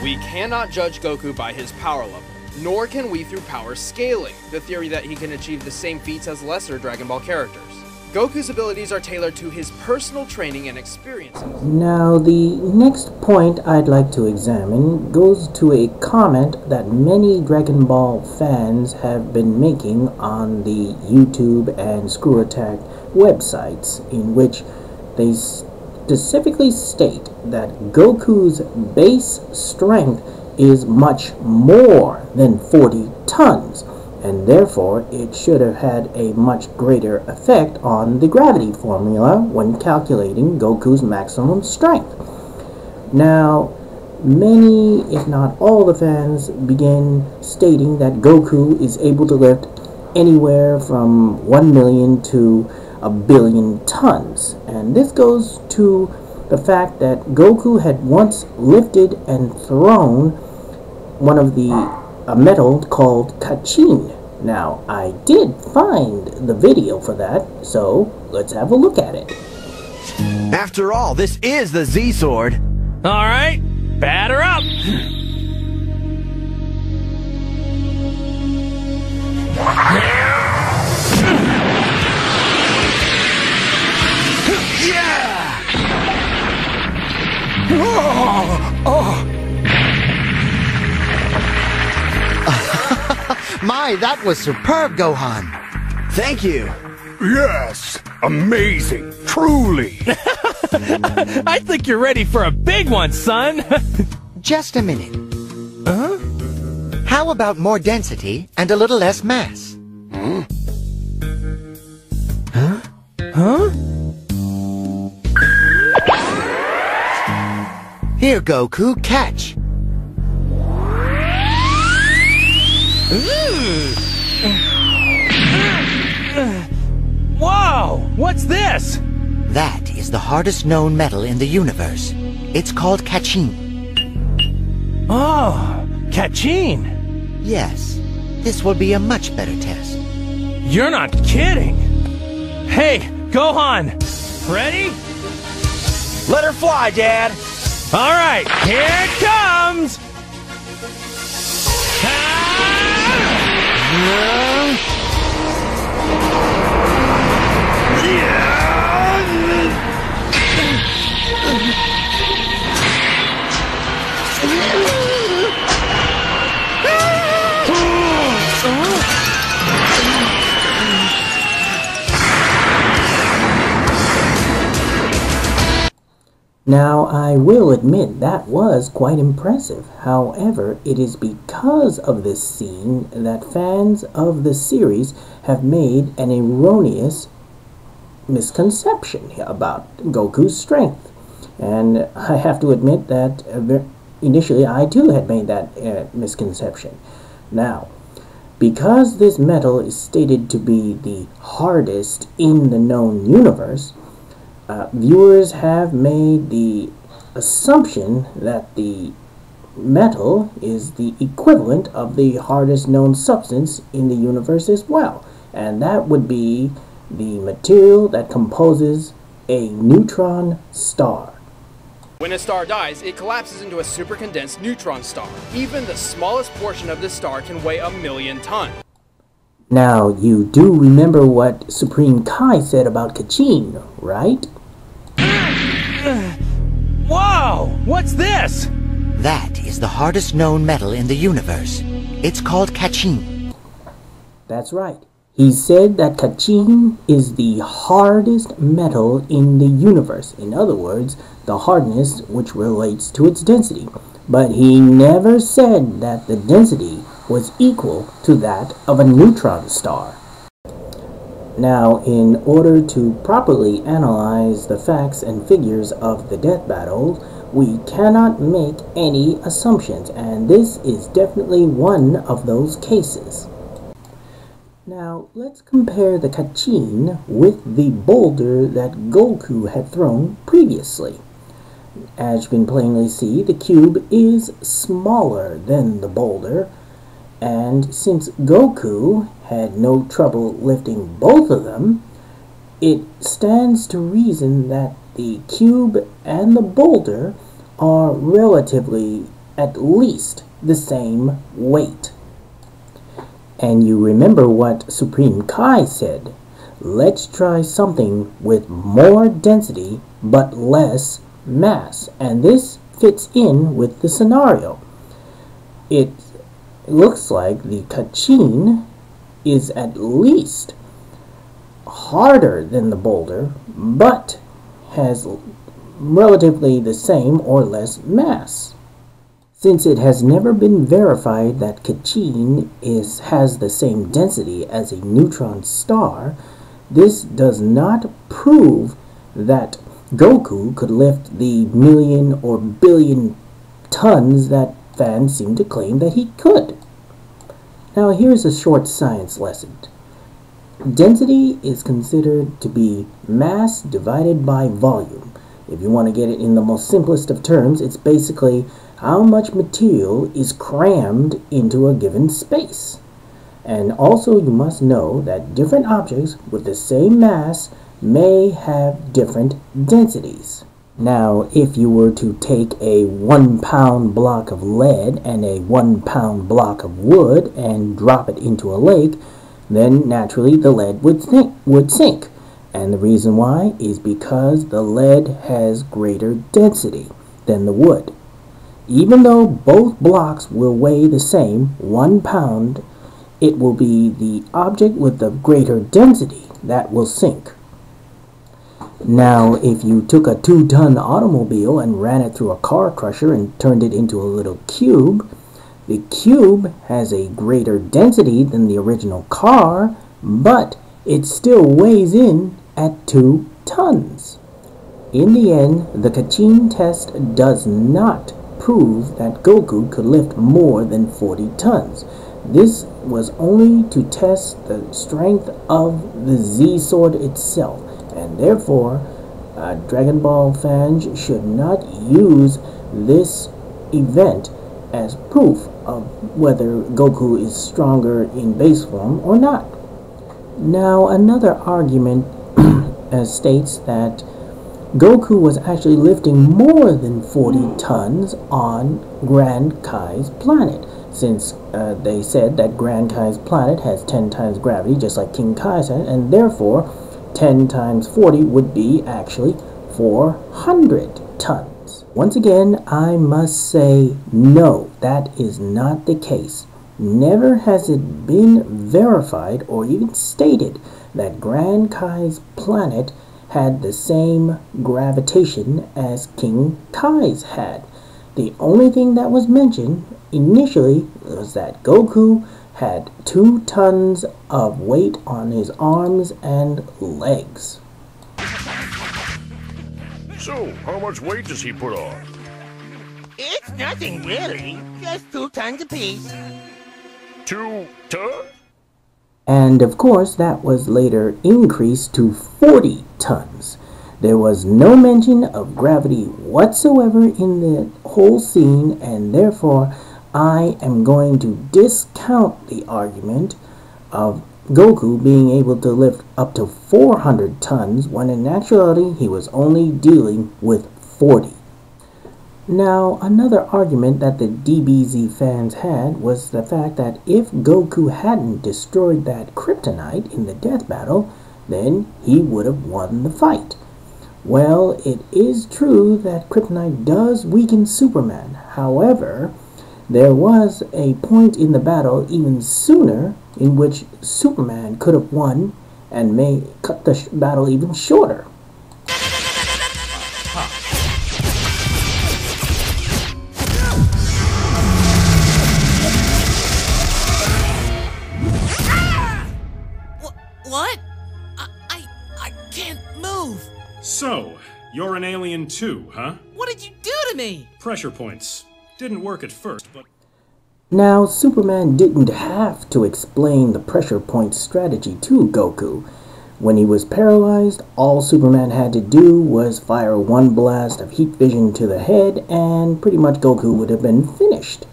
We cannot judge Goku by his power level, nor can we through power scaling, the theory that he can achieve the same feats as lesser Dragon Ball characters. Goku's abilities are tailored to his personal training and experiences. Now, the next point I'd like to examine goes to a comment that many Dragon Ball fans have been making on the YouTube and Screw Attack websites, in which they specifically state that Goku's base strength is much more than 40 tons, and therefore it should have had a much greater effect on the gravity formula when calculating Goku's maximum strength. Now, many, if not all the fans begin stating that Goku is able to lift anywhere from 1 million to 1 billion tons, and this goes to the fact that Goku had once lifted and thrown a metal called Kachin. Now, I did find the video for that, so let's have a look at it. After all, this is the Z-Sword. Alright, batter up! Yeah! Oh! My, that was superb, Gohan. Thank you. Yes, amazing, truly. I think you're ready for a big one, son. Just a minute. How about more density and a little less mass? Huh? Huh? Huh? Here, Goku, catch! Whoa! What's this? That is the hardest known metal in the universe. It's called Kachin. Oh, Kachin! Yes, this will be a much better test. You're not kidding! Hey, Gohan! Ready? Let her fly, Dad! Alright, here it comes! Now, I will admit that was quite impressive. However, it is because of this scene that fans of the series have made an erroneous misconception about Goku's strength. And I have to admit that initially I too had made that misconception. Now, because this metal is stated to be the hardest in the known universe, viewers have made the assumption that the metal is the equivalent of the hardest known substance in the universe as well, and that would be the material that composes a neutron star. When a star dies, it collapses into a super-condensed neutron star. Even the smallest portion of this star can weigh 1,000,000 tons. Now, you do remember what Supreme Kai said about Kachin, right? Whoa! What's this? That is the hardest known metal in the universe. It's called Kachin. That's right. He said that Kachin is the hardest metal in the universe. In other words, the hardness which relates to its density. But he never said that the density was equal to that of a neutron star. Now, in order to properly analyze the facts and figures of the death battle, we cannot make any assumptions, and this is definitely one of those cases. Now, let's compare the Kachin with the boulder that Goku had thrown previously. As you can plainly see, the cube is smaller than the boulder, and since Goku had no trouble lifting both of them, it stands to reason that the cube and the boulder are relatively at least the same weight. And you remember what Supreme Kai said, let's try something with more density but less mass, and this fits in with the scenario. It looks like the Kachin is at least harder than the boulder, but has relatively the same or less mass. Since it has never been verified that Kachin has the same density as a neutron star, this does not prove that Goku could lift the 1,000,000 or billion tons that fans seem to claim that he could. Now here's a short science lesson. Density is considered to be mass divided by volume. If you want to get it in the most simplest of terms, it's basically how much material is crammed into a given space. And also you must know that different objects with the same mass may have different densities. Now, if you were to take a 1-pound block of lead and a 1-pound block of wood and drop it into a lake, then naturally the lead would sink. And the reason why is because the lead has greater density than the wood. Even though both blocks will weigh the same, 1 pound, it will be the object with the greater density that will sink. Now, if you took a 2-ton automobile and ran it through a car crusher and turned it into a little cube, the cube has a greater density than the original car, but it still weighs in at 2 tons. In the end, the Kachin test does not prove that Goku could lift more than 40 tons. This was only to test the strength of the Z Sword itself, and therefore, Dragon Ball fans should not use this event as proof of whether Goku is stronger in base form or not. Now, another argument states that Goku was actually lifting more than 40 tons on Grand Kai's planet, since they said that Grand Kai's planet has 10 times gravity, just like King Kai's had, and therefore 10 times 40 would be actually 400 tons. Once again, I must say no, that is not the case. Never has it been verified or even stated that Grand Kai's planet had the same gravitation as King Kai's had. The only thing that was mentioned initially was that Goku had 2 tons of weight on his arms and legs. So, how much weight does he put on? It's nothing really, just 2 tons apiece. 2 tons? And of course, that was later increased to 40 tons. There was no mention of gravity whatsoever in the whole scene, and therefore I am going to discount the argument of Goku being able to lift up to 400 tons when in actuality he was only dealing with 40. Now, another argument that the DBZ fans had was the fact that if Goku hadn't destroyed that kryptonite in the death battle, then he would have won the fight. Well, it is true that kryptonite does weaken Superman. However, there was a point in the battle even sooner in which Superman could have won and may cut the battle even shorter. What? I can't move. So, you're an alien too, huh? What did you do to me? Pressure points. Didn't work at first, but... Now, Superman didn't have to explain the pressure point strategy to Goku. When he was paralyzed, all Superman had to do was fire one blast of heat vision to the head, and pretty much Goku would have been finished.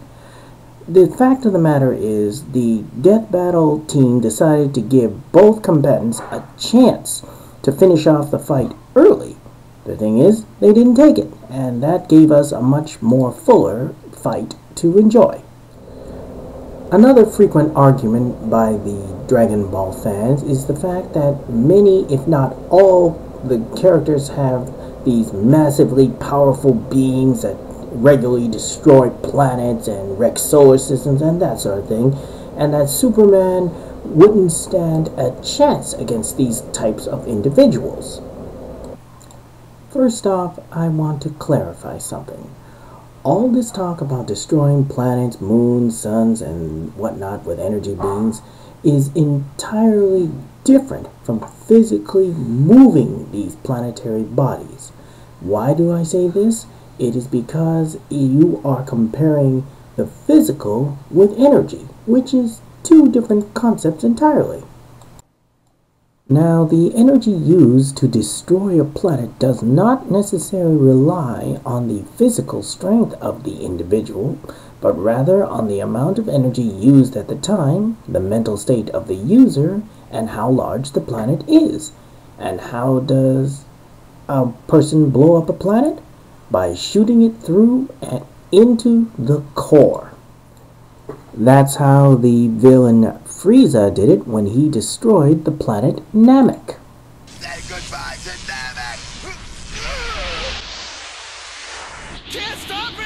The fact of the matter is, the Death Battle team decided to give both combatants a chance to finish off the fight early. The thing is, they didn't take it, and that gave us a much more fuller fight to enjoy. Another frequent argument by the Dragon Ball fans is the fact that many, if not all, the characters have these massively powerful beings that regularly destroy planets and wreck solar systems and that sort of thing, and that Superman wouldn't stand a chance against these types of individuals. First off, I want to clarify something. All this talk about destroying planets, moons, suns, and whatnot with energy beams is entirely different from physically moving these planetary bodies. Why do I say this? It is because you are comparing the physical with energy, which is two different concepts entirely. Now, the energy used to destroy a planet does not necessarily rely on the physical strength of the individual, but rather on the amount of energy used at the time, the mental state of the user, and how large the planet is. And how does a person blow up a planet? By shooting it through and into the core. That's how the villain Frieza did it when he destroyed the planet Namek. Can't stop it!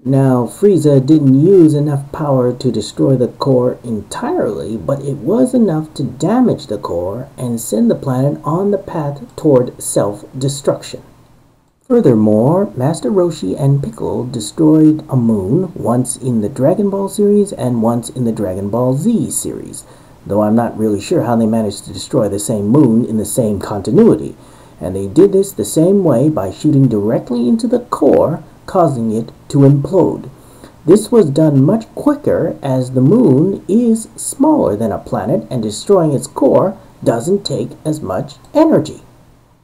Now, Frieza didn't use enough power to destroy the core entirely, but it was enough to damage the core and send the planet on the path toward self-destruction. Furthermore, Master Roshi and Piccolo destroyed a moon, once in the Dragon Ball series and once in the Dragon Ball Z series, though I'm not really sure how they managed to destroy the same moon in the same continuity. And they did this the same way by shooting directly into the core, causing it to implode. This was done much quicker as the moon is smaller than a planet and destroying its core doesn't take as much energy.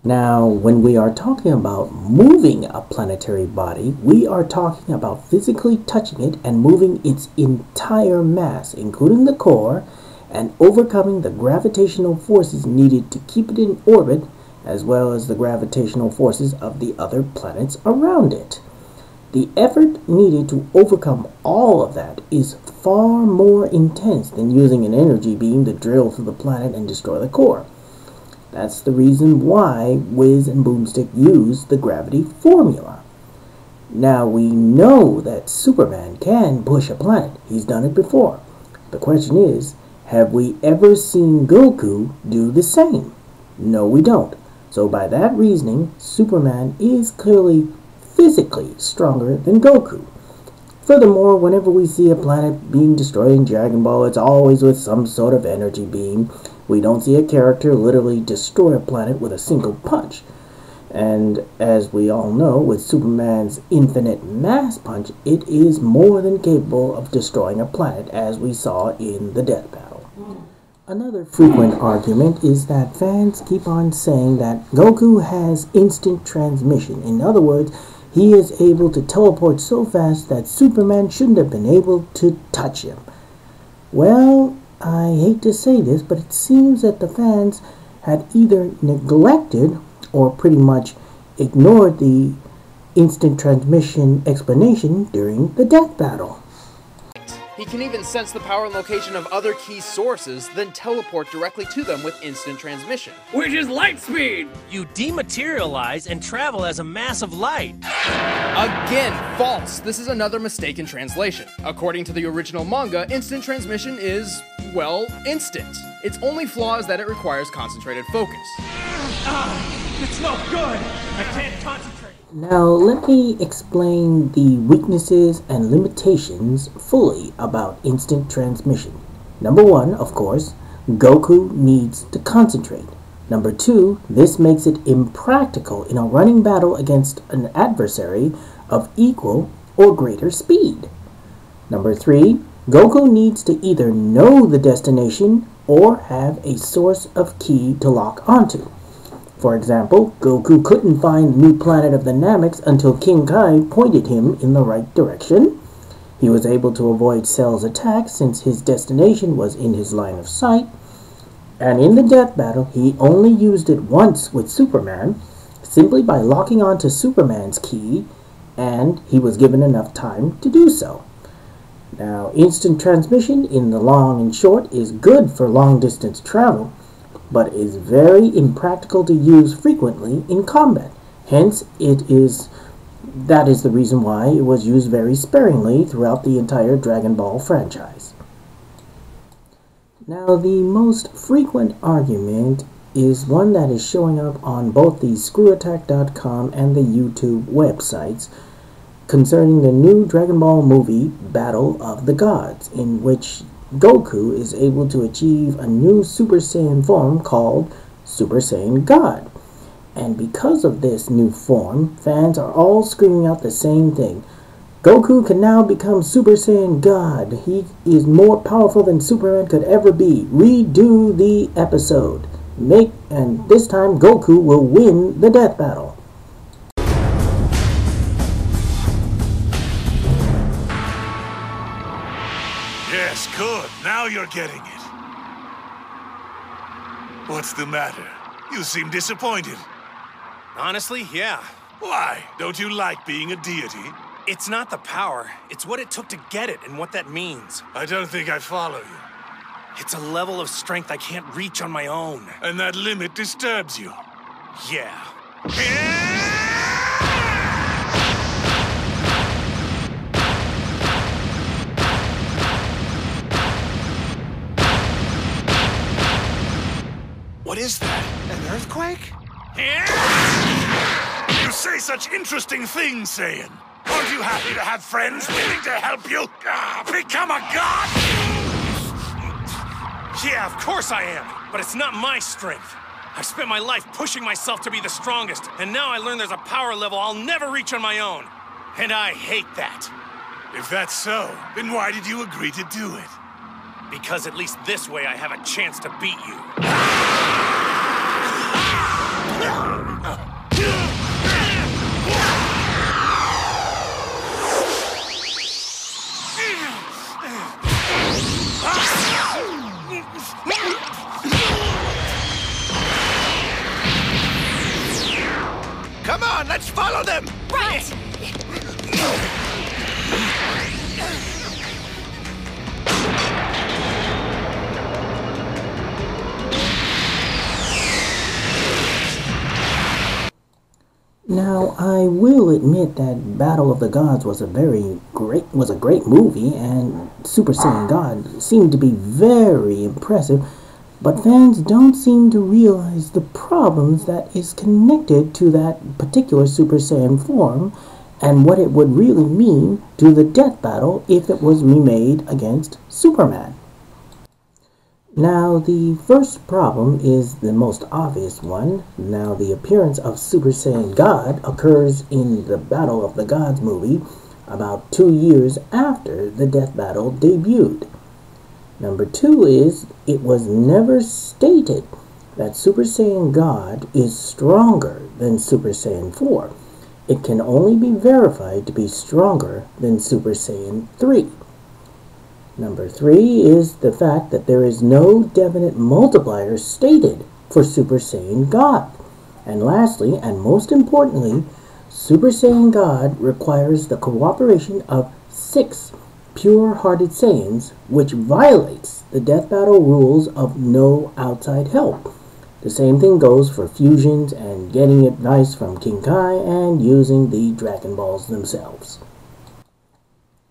Now, when we are talking about moving a planetary body, we are talking about physically touching it and moving its entire mass, including the core, and overcoming the gravitational forces needed to keep it in orbit, as well as the gravitational forces of the other planets around it. The effort needed to overcome all of that is far more intense than using an energy beam to drill through the planet and destroy the core. That's the reason why Wiz and Boomstick use the gravity formula. Now we know that Superman can push a planet. He's done it before. The question is, have we ever seen Goku do the same? No, we don't. So by that reasoning, Superman is clearly physically stronger than Goku. Furthermore, whenever we see a planet being destroyed in Dragon Ball, it's always with some sort of energy beam. We don't see a character literally destroy a planet with a single punch. And as we all know, with Superman's infinite mass punch, it is more than capable of destroying a planet, as we saw in the Death Battle. Another frequent argument is that fans keep on saying that Goku has instant transmission. In other words, he is able to teleport so fast that Superman shouldn't have been able to touch him. Well, I hate to say this, but it seems that the fans had either neglected or pretty much ignored the instant transmission explanation during the Death Battle. He can even sense the power and location of other key sources, then teleport directly to them with instant transmission. Which is light speed! You dematerialize and travel as a mass of light. Again, false! This is another mistaken translation. According to the original manga, instant transmission is, well, instant. Its only flaw is that it requires concentrated focus. It's no good! I can't concentrate! Now, let me explain the weaknesses and limitations fully about instant transmission. Number one, of course, Goku needs to concentrate. Number two, this makes it impractical in a running battle against an adversary of equal or greater speed. Number three, Goku needs to either know the destination or have a source of ki to lock onto. For example, Goku couldn't find the new planet of the Nameks until King Kai pointed him in the right direction. He was able to avoid Cell's attack since his destination was in his line of sight. And in the Death Battle, he only used it once with Superman, simply by locking onto Superman's ki, and he was given enough time to do so. Now, instant transmission in the long and short is good for long-distance travel, but is very impractical to use frequently in combat. Hence, that is the reason why it was used very sparingly throughout the entire Dragon Ball franchise. Now, the most frequent argument is one that is showing up on both the ScrewAttack.com and the YouTube websites concerning the new Dragon Ball movie, Battle of the Gods, in which Goku is able to achieve a new Super Saiyan form called Super Saiyan God. And because of this new form, fans are all screaming out the same thing. Goku can now become Super Saiyan God. He is more powerful than Superman could ever be. Redo the episode. And this time Goku will win the Death Battle. Yes, good. Now you're getting it. What's the matter? You seem disappointed. Honestly, yeah. Why? Don't you like being a deity? It's not the power. It's what it took to get it and what that means. I don't think I follow you. It's a level of strength I can't reach on my own. And that limit disturbs you? Yeah. What is that? An earthquake? You say such interesting things, Saiyan. Aren't you happy to have friends willing to help you become a god? Yeah, of course I am. But it's not my strength. I've spent my life pushing myself to be the strongest, and now I learn there's a power level I'll never reach on my own. And I hate that. If that's so, then why did you agree to do it? Because at least this way I have a chance to beat you. Come on, let's follow them! Right! Now, I will admit that Battle of the Gods was a great movie, and Super Saiyan God seemed to be very impressive, but fans don't seem to realize the problems that is connected to that particular Super Saiyan form, and what it would really mean to the death battle if it was remade against Superman. Now, the first problem is the most obvious one. Now, the appearance of Super Saiyan God occurs in the Battle of the Gods movie about 2 years after the death battle debuted. Number two is, it was never stated that Super Saiyan God is stronger than Super Saiyan 4. It can only be verified to be stronger than Super Saiyan 3. Number three is the fact that there is no definite multiplier stated for Super Saiyan God. And lastly, and most importantly, Super Saiyan God requires the cooperation of 6 pure-hearted Saiyans, which violates the death battle rules of no outside help. The same thing goes for fusions and getting advice from King Kai and using the Dragon Balls themselves.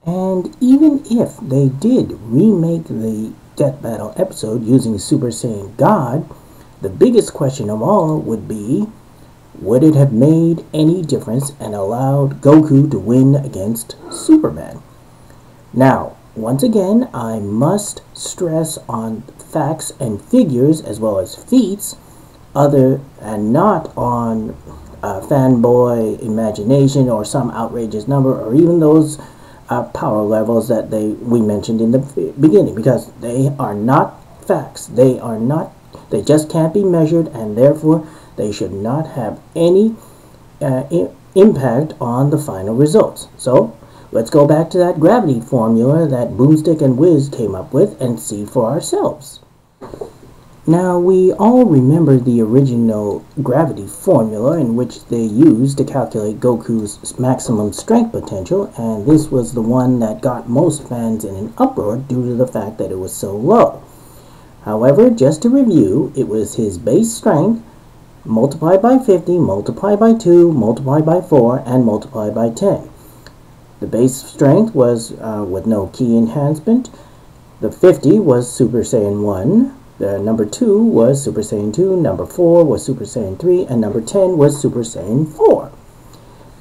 And even if they did remake the Death Battle episode using Super Saiyan God, the biggest question of all would be, would it have made any difference and allowed Goku to win against Superman? Now, once again, I must stress on facts and figures as well as feats, other and not on fanboy imagination or some outrageous number or even those power levels that we mentioned in the beginning, because they are not facts. They just can't be measured, and therefore they should not have any impact on the final results. So let's go back to that gravity formula that Boomstick and Wiz came up with and see for ourselves. Now, we all remember the original gravity formula in which they used to calculate Goku's maximum strength potential, and this was the one that got most fans in an uproar due to the fact that it was so low. However, just to review, it was his base strength multiplied by 50, multiplied by 2, multiplied by 4, and multiplied by 10. The base strength was with no ki enhancement. The 50 was Super Saiyan 1. The number 2 was Super Saiyan 2, number 4 was Super Saiyan 3, and number 10 was Super Saiyan 4.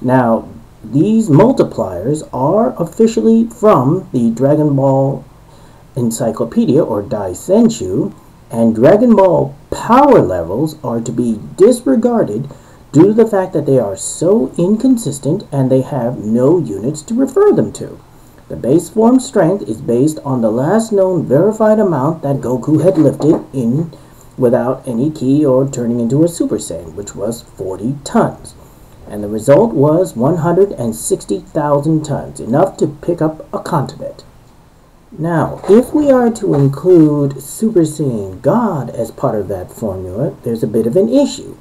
Now, these multipliers are officially from the Dragon Ball Encyclopedia, or Dai Senshuu, and Dragon Ball power levels are to be disregarded due to the fact that they are so inconsistent and they have no units to refer them to. The base form strength is based on the last known verified amount that Goku had lifted in without any ki or turning into a Super Saiyan, which was 40 tons. And the result was 160,000 tons, enough to pick up a continent. Now, if we are to include Super Saiyan God as part of that formula, there's a bit of an issue,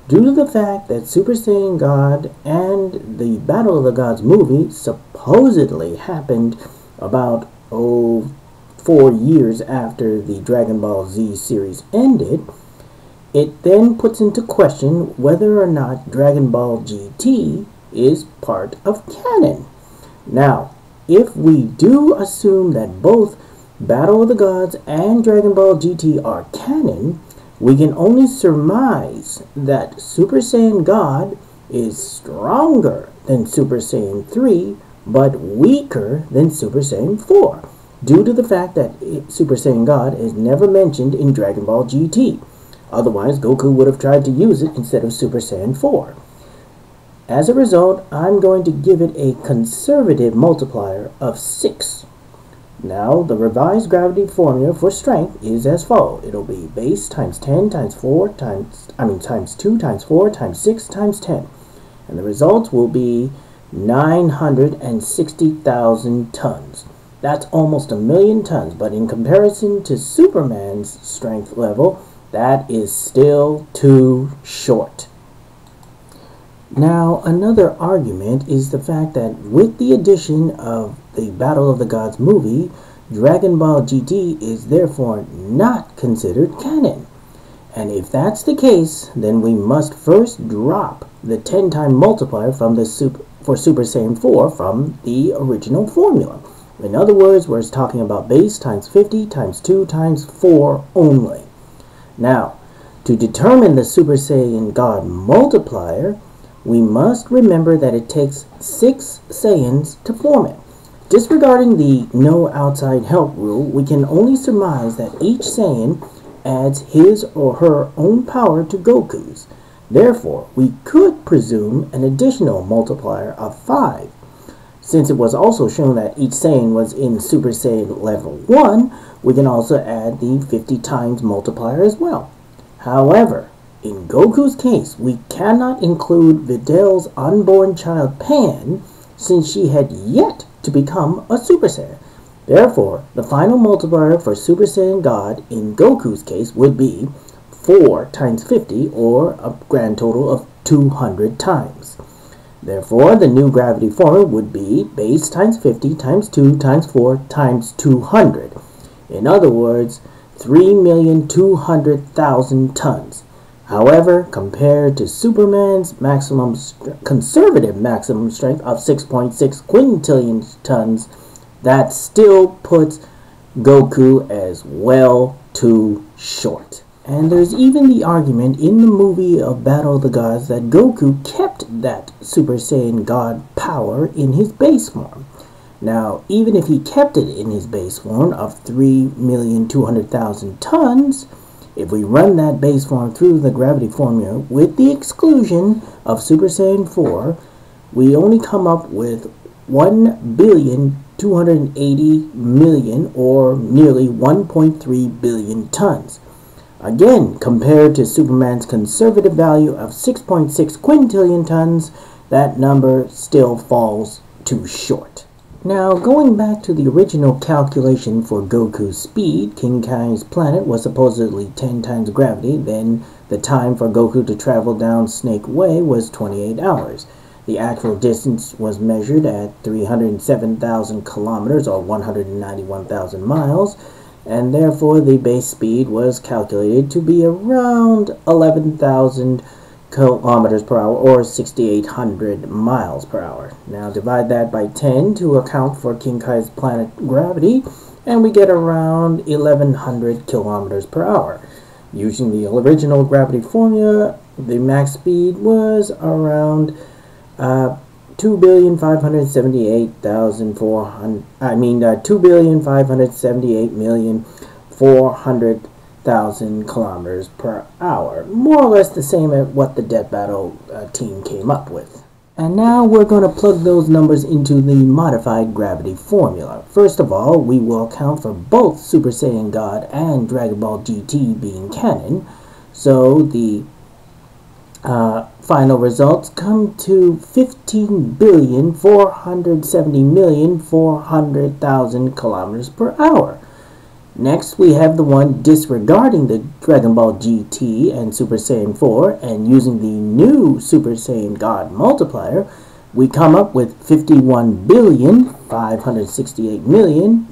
due to the fact that Super Saiyan God and the Battle of the Gods movie supposedly happened about 4 years after the Dragon Ball Z series ended. It then puts into question whether or not Dragon Ball GT is part of canon. Now, if we do assume that both Battle of the Gods and Dragon Ball GT are canon, we can only surmise that Super Saiyan God is stronger than Super Saiyan 3, but weaker than Super Saiyan 4, due to the fact that Super Saiyan God is never mentioned in Dragon Ball GT. Otherwise, Goku would have tried to use it instead of Super Saiyan 4. As a result, I'm going to give it a conservative multiplier of 6. Now, the revised gravity formula for strength is as follows. It'll be base times 10 times 4 times 2 times 4 times 6 times 10. And the results will be 960,000 tons. That's almost 1,000,000 tons, but in comparison to Superman's strength level, that is still too short. Now, another argument is the fact that with the addition of the Battle of the Gods movie, Dragon Ball GT is therefore not considered canon. And if that's the case, then we must first drop the 10-time multiplier from the for Super Saiyan 4 from the original formula. In other words, we're talking about base times 50 times 2 times 4 only. Now, to determine the Super Saiyan God multiplier, we must remember that it takes 6 Saiyans to form it. Disregarding the no outside help rule, we can only surmise that each Saiyan adds his or her own power to Goku's. Therefore, we could presume an additional multiplier of 5. Since it was also shown that each Saiyan was in Super Saiyan level 1, we can also add the 50 times multiplier as well. However, in Goku's case, we cannot include Vidal's unborn child Pan, since she had yet to become a Super Saiyan. Therefore, the final multiplier for Super Saiyan God in Goku's case would be 4 times 50, or a grand total of 200 times. Therefore, the new gravity formula would be base times 50 times 2 times 4 times 200. In other words, 3,200,000 tons. However, compared to Superman's conservative maximum strength of 6.6 quintillion tons, that still puts Goku as well too short. And there's even the argument in the movie of Battle of the Gods that Goku kept that Super Saiyan God power in his base form. Now, even if he kept it in his base form of 3,200,000 tons, if we run that base form through the gravity formula with the exclusion of Super Saiyan 4, we only come up with 1,280,000,000, or nearly 1.3 billion tons. Again, compared to Superman's conservative value of 6.6 quintillion tons, that number still falls too short. Now, going back to the original calculation for Goku's speed, King Kai's planet was supposedly 10 times gravity. Then the time for Goku to travel down Snake Way was 28 hours. The actual distance was measured at 307,000 kilometers, or 191,000 miles, and therefore the base speed was calculated to be around 11,000 kilometers per hour, or 6,800 miles per hour. Now divide that by 10 to account for King Kai's planet gravity, and we get around 1,100 kilometers per hour. Using the original gravity formula, the max speed was around 2,578,400,000 kilometers per hour. More or less the same as what the Death Battle team came up with. And now we're going to plug those numbers into the modified gravity formula. First of all, we will account for both Super Saiyan God and Dragon Ball GT being canon. So the final results come to 15,470,400,000 kilometers per hour. Next, we have the one disregarding the Dragon Ball GT and Super Saiyan 4, and using the new Super Saiyan God multiplier, we come up with 51,568,000,000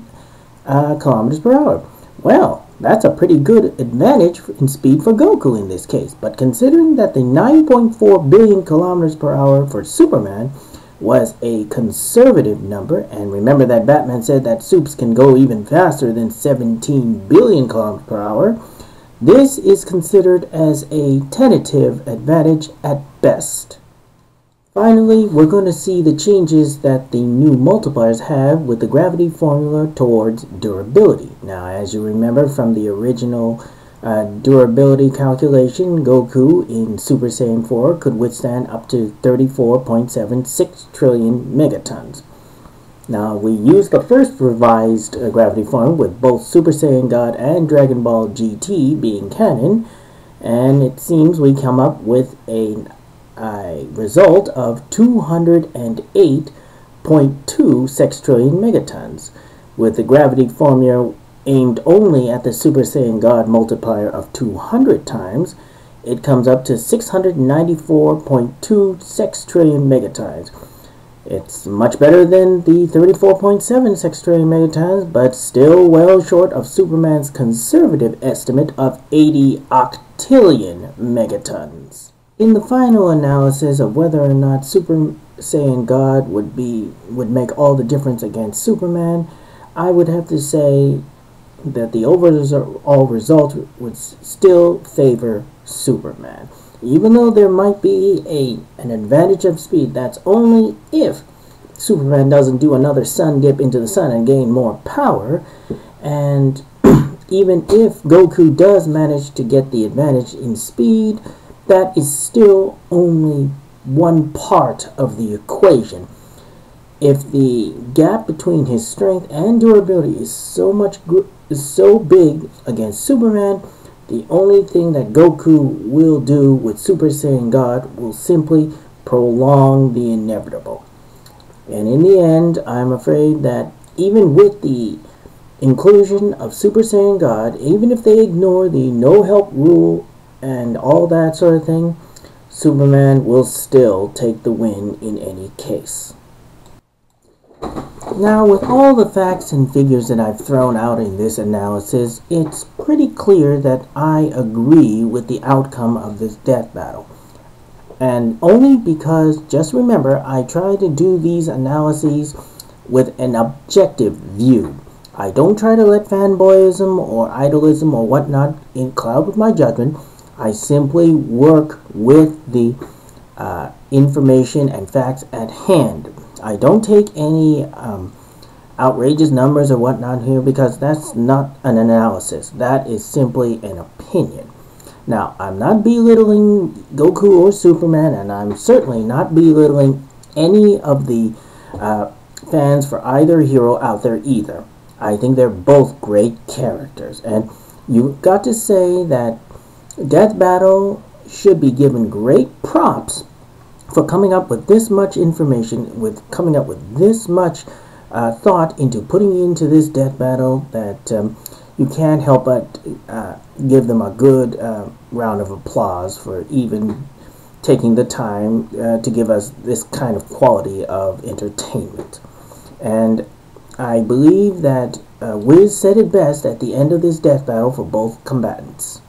kilometers per hour. Well, that's a pretty good advantage in speed for Goku in this case, but considering that the 9.4 billion kilometers per hour for Superman was a conservative number, and remember that Batman said that Supes can go even faster than 17 billion kilometers per hour, This is considered as a tentative advantage at best. Finally, we're going to see the changes that the new multipliers have with the gravity formula towards durability. Now, as you remember from the original durability calculation, Goku in Super Saiyan 4 could withstand up to 34.76 trillion megatons. Now, we used the first revised gravity formula with both Super Saiyan God and Dragon Ball GT being canon, and it seems we come up with a result of 208.2 sextrillion megatons. With the gravity formula aimed only at the Super Saiyan God multiplier of 200 times, it comes up to 694.2 sextrillion megatons. It's much better than the 34.7 sextrillion megatons, but still well short of Superman's conservative estimate of 80 octillion megatons. In the final analysis of whether or not Super Saiyan God would make all the difference against Superman, I would have to say that the overall result would still favor Superman. Even though there might be an advantage of speed, that's only if Superman doesn't do another sun dip into the sun and gain more power, and even if Goku does manage to get the advantage in speed, that is still only one part of the equation. If the gap between his strength and durability is so big against Superman, the only thing that Goku will do with Super Saiyan God will simply prolong the inevitable. And in the end, I'm afraid that even with the inclusion of Super Saiyan God, even if they ignore the no-help rule and all that sort of thing, Superman will still take the win in any case. Now, with all the facts and figures that I've thrown out in this analysis, it's pretty clear that I agree with the outcome of this death battle. And only because, just remember, I try to do these analyses with an objective view. I don't try to let fanboyism or idolism or whatnot cloud with my judgment. I simply work with the information and facts at hand. I don't take any outrageous numbers or whatnot here, because that's not an analysis. That is simply an opinion. Now, I'm not belittling Goku or Superman, and I'm certainly not belittling any of the fans for either hero out there either. I think they're both great characters, and you've got to say that Death Battle should be given great props for coming up with this much information, with coming up with this much thought into putting into this death battle, that you can't help but give them a good round of applause for even taking the time to give us this kind of quality of entertainment. And I believe that Wiz said it best at the end of this death battle for both combatants.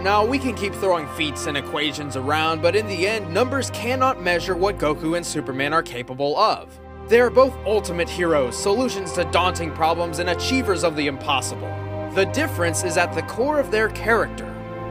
Now, we can keep throwing feats and equations around, but in the end, numbers cannot measure what Goku and Superman are capable of. They are both ultimate heroes, solutions to daunting problems, and achievers of the impossible. The difference is at the core of their character.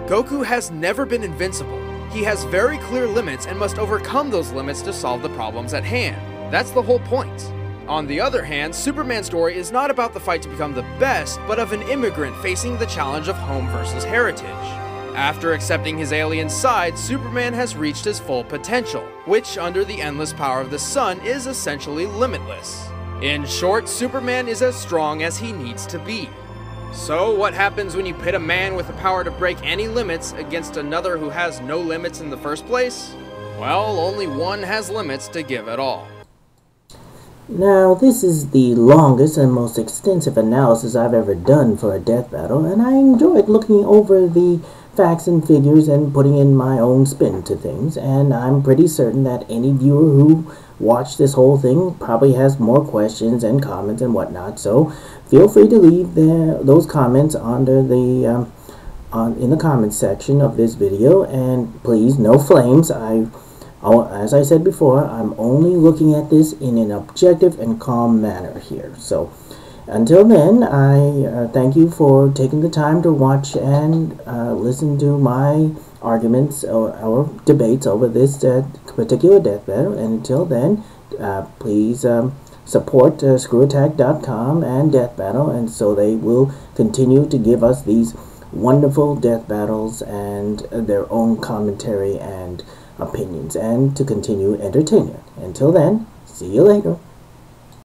Goku has never been invincible. He has very clear limits and must overcome those limits to solve the problems at hand. That's the whole point. On the other hand, Superman's story is not about the fight to become the best, but of an immigrant facing the challenge of home versus heritage. After accepting his alien side, Superman has reached his full potential, which, under the endless power of the sun, is essentially limitless. In short, Superman is as strong as he needs to be. So, what happens when you pit a man with the power to break any limits against another who has no limits in the first place? Well, only one has limits to give at all. Now, this is the longest and most extensive analysis I've ever done for a death battle, and I enjoyed looking over the facts and figures and putting in my own spin to things, and I'm pretty certain that any viewer who watched this whole thing probably has more questions and comments and whatnot, so feel free to leave those comments under the in the comments section of this video, and please, no flames. As I said before, I'm only looking at this in an objective and calm manner here. So, Until then, I thank you for taking the time to watch and listen to my arguments or debates over this particular death battle. And until then, please support screwattack.com and Death Battle, and so they will continue to give us these wonderful death battles and their own commentary and opinions, and to continue entertainment. Until then, see you later.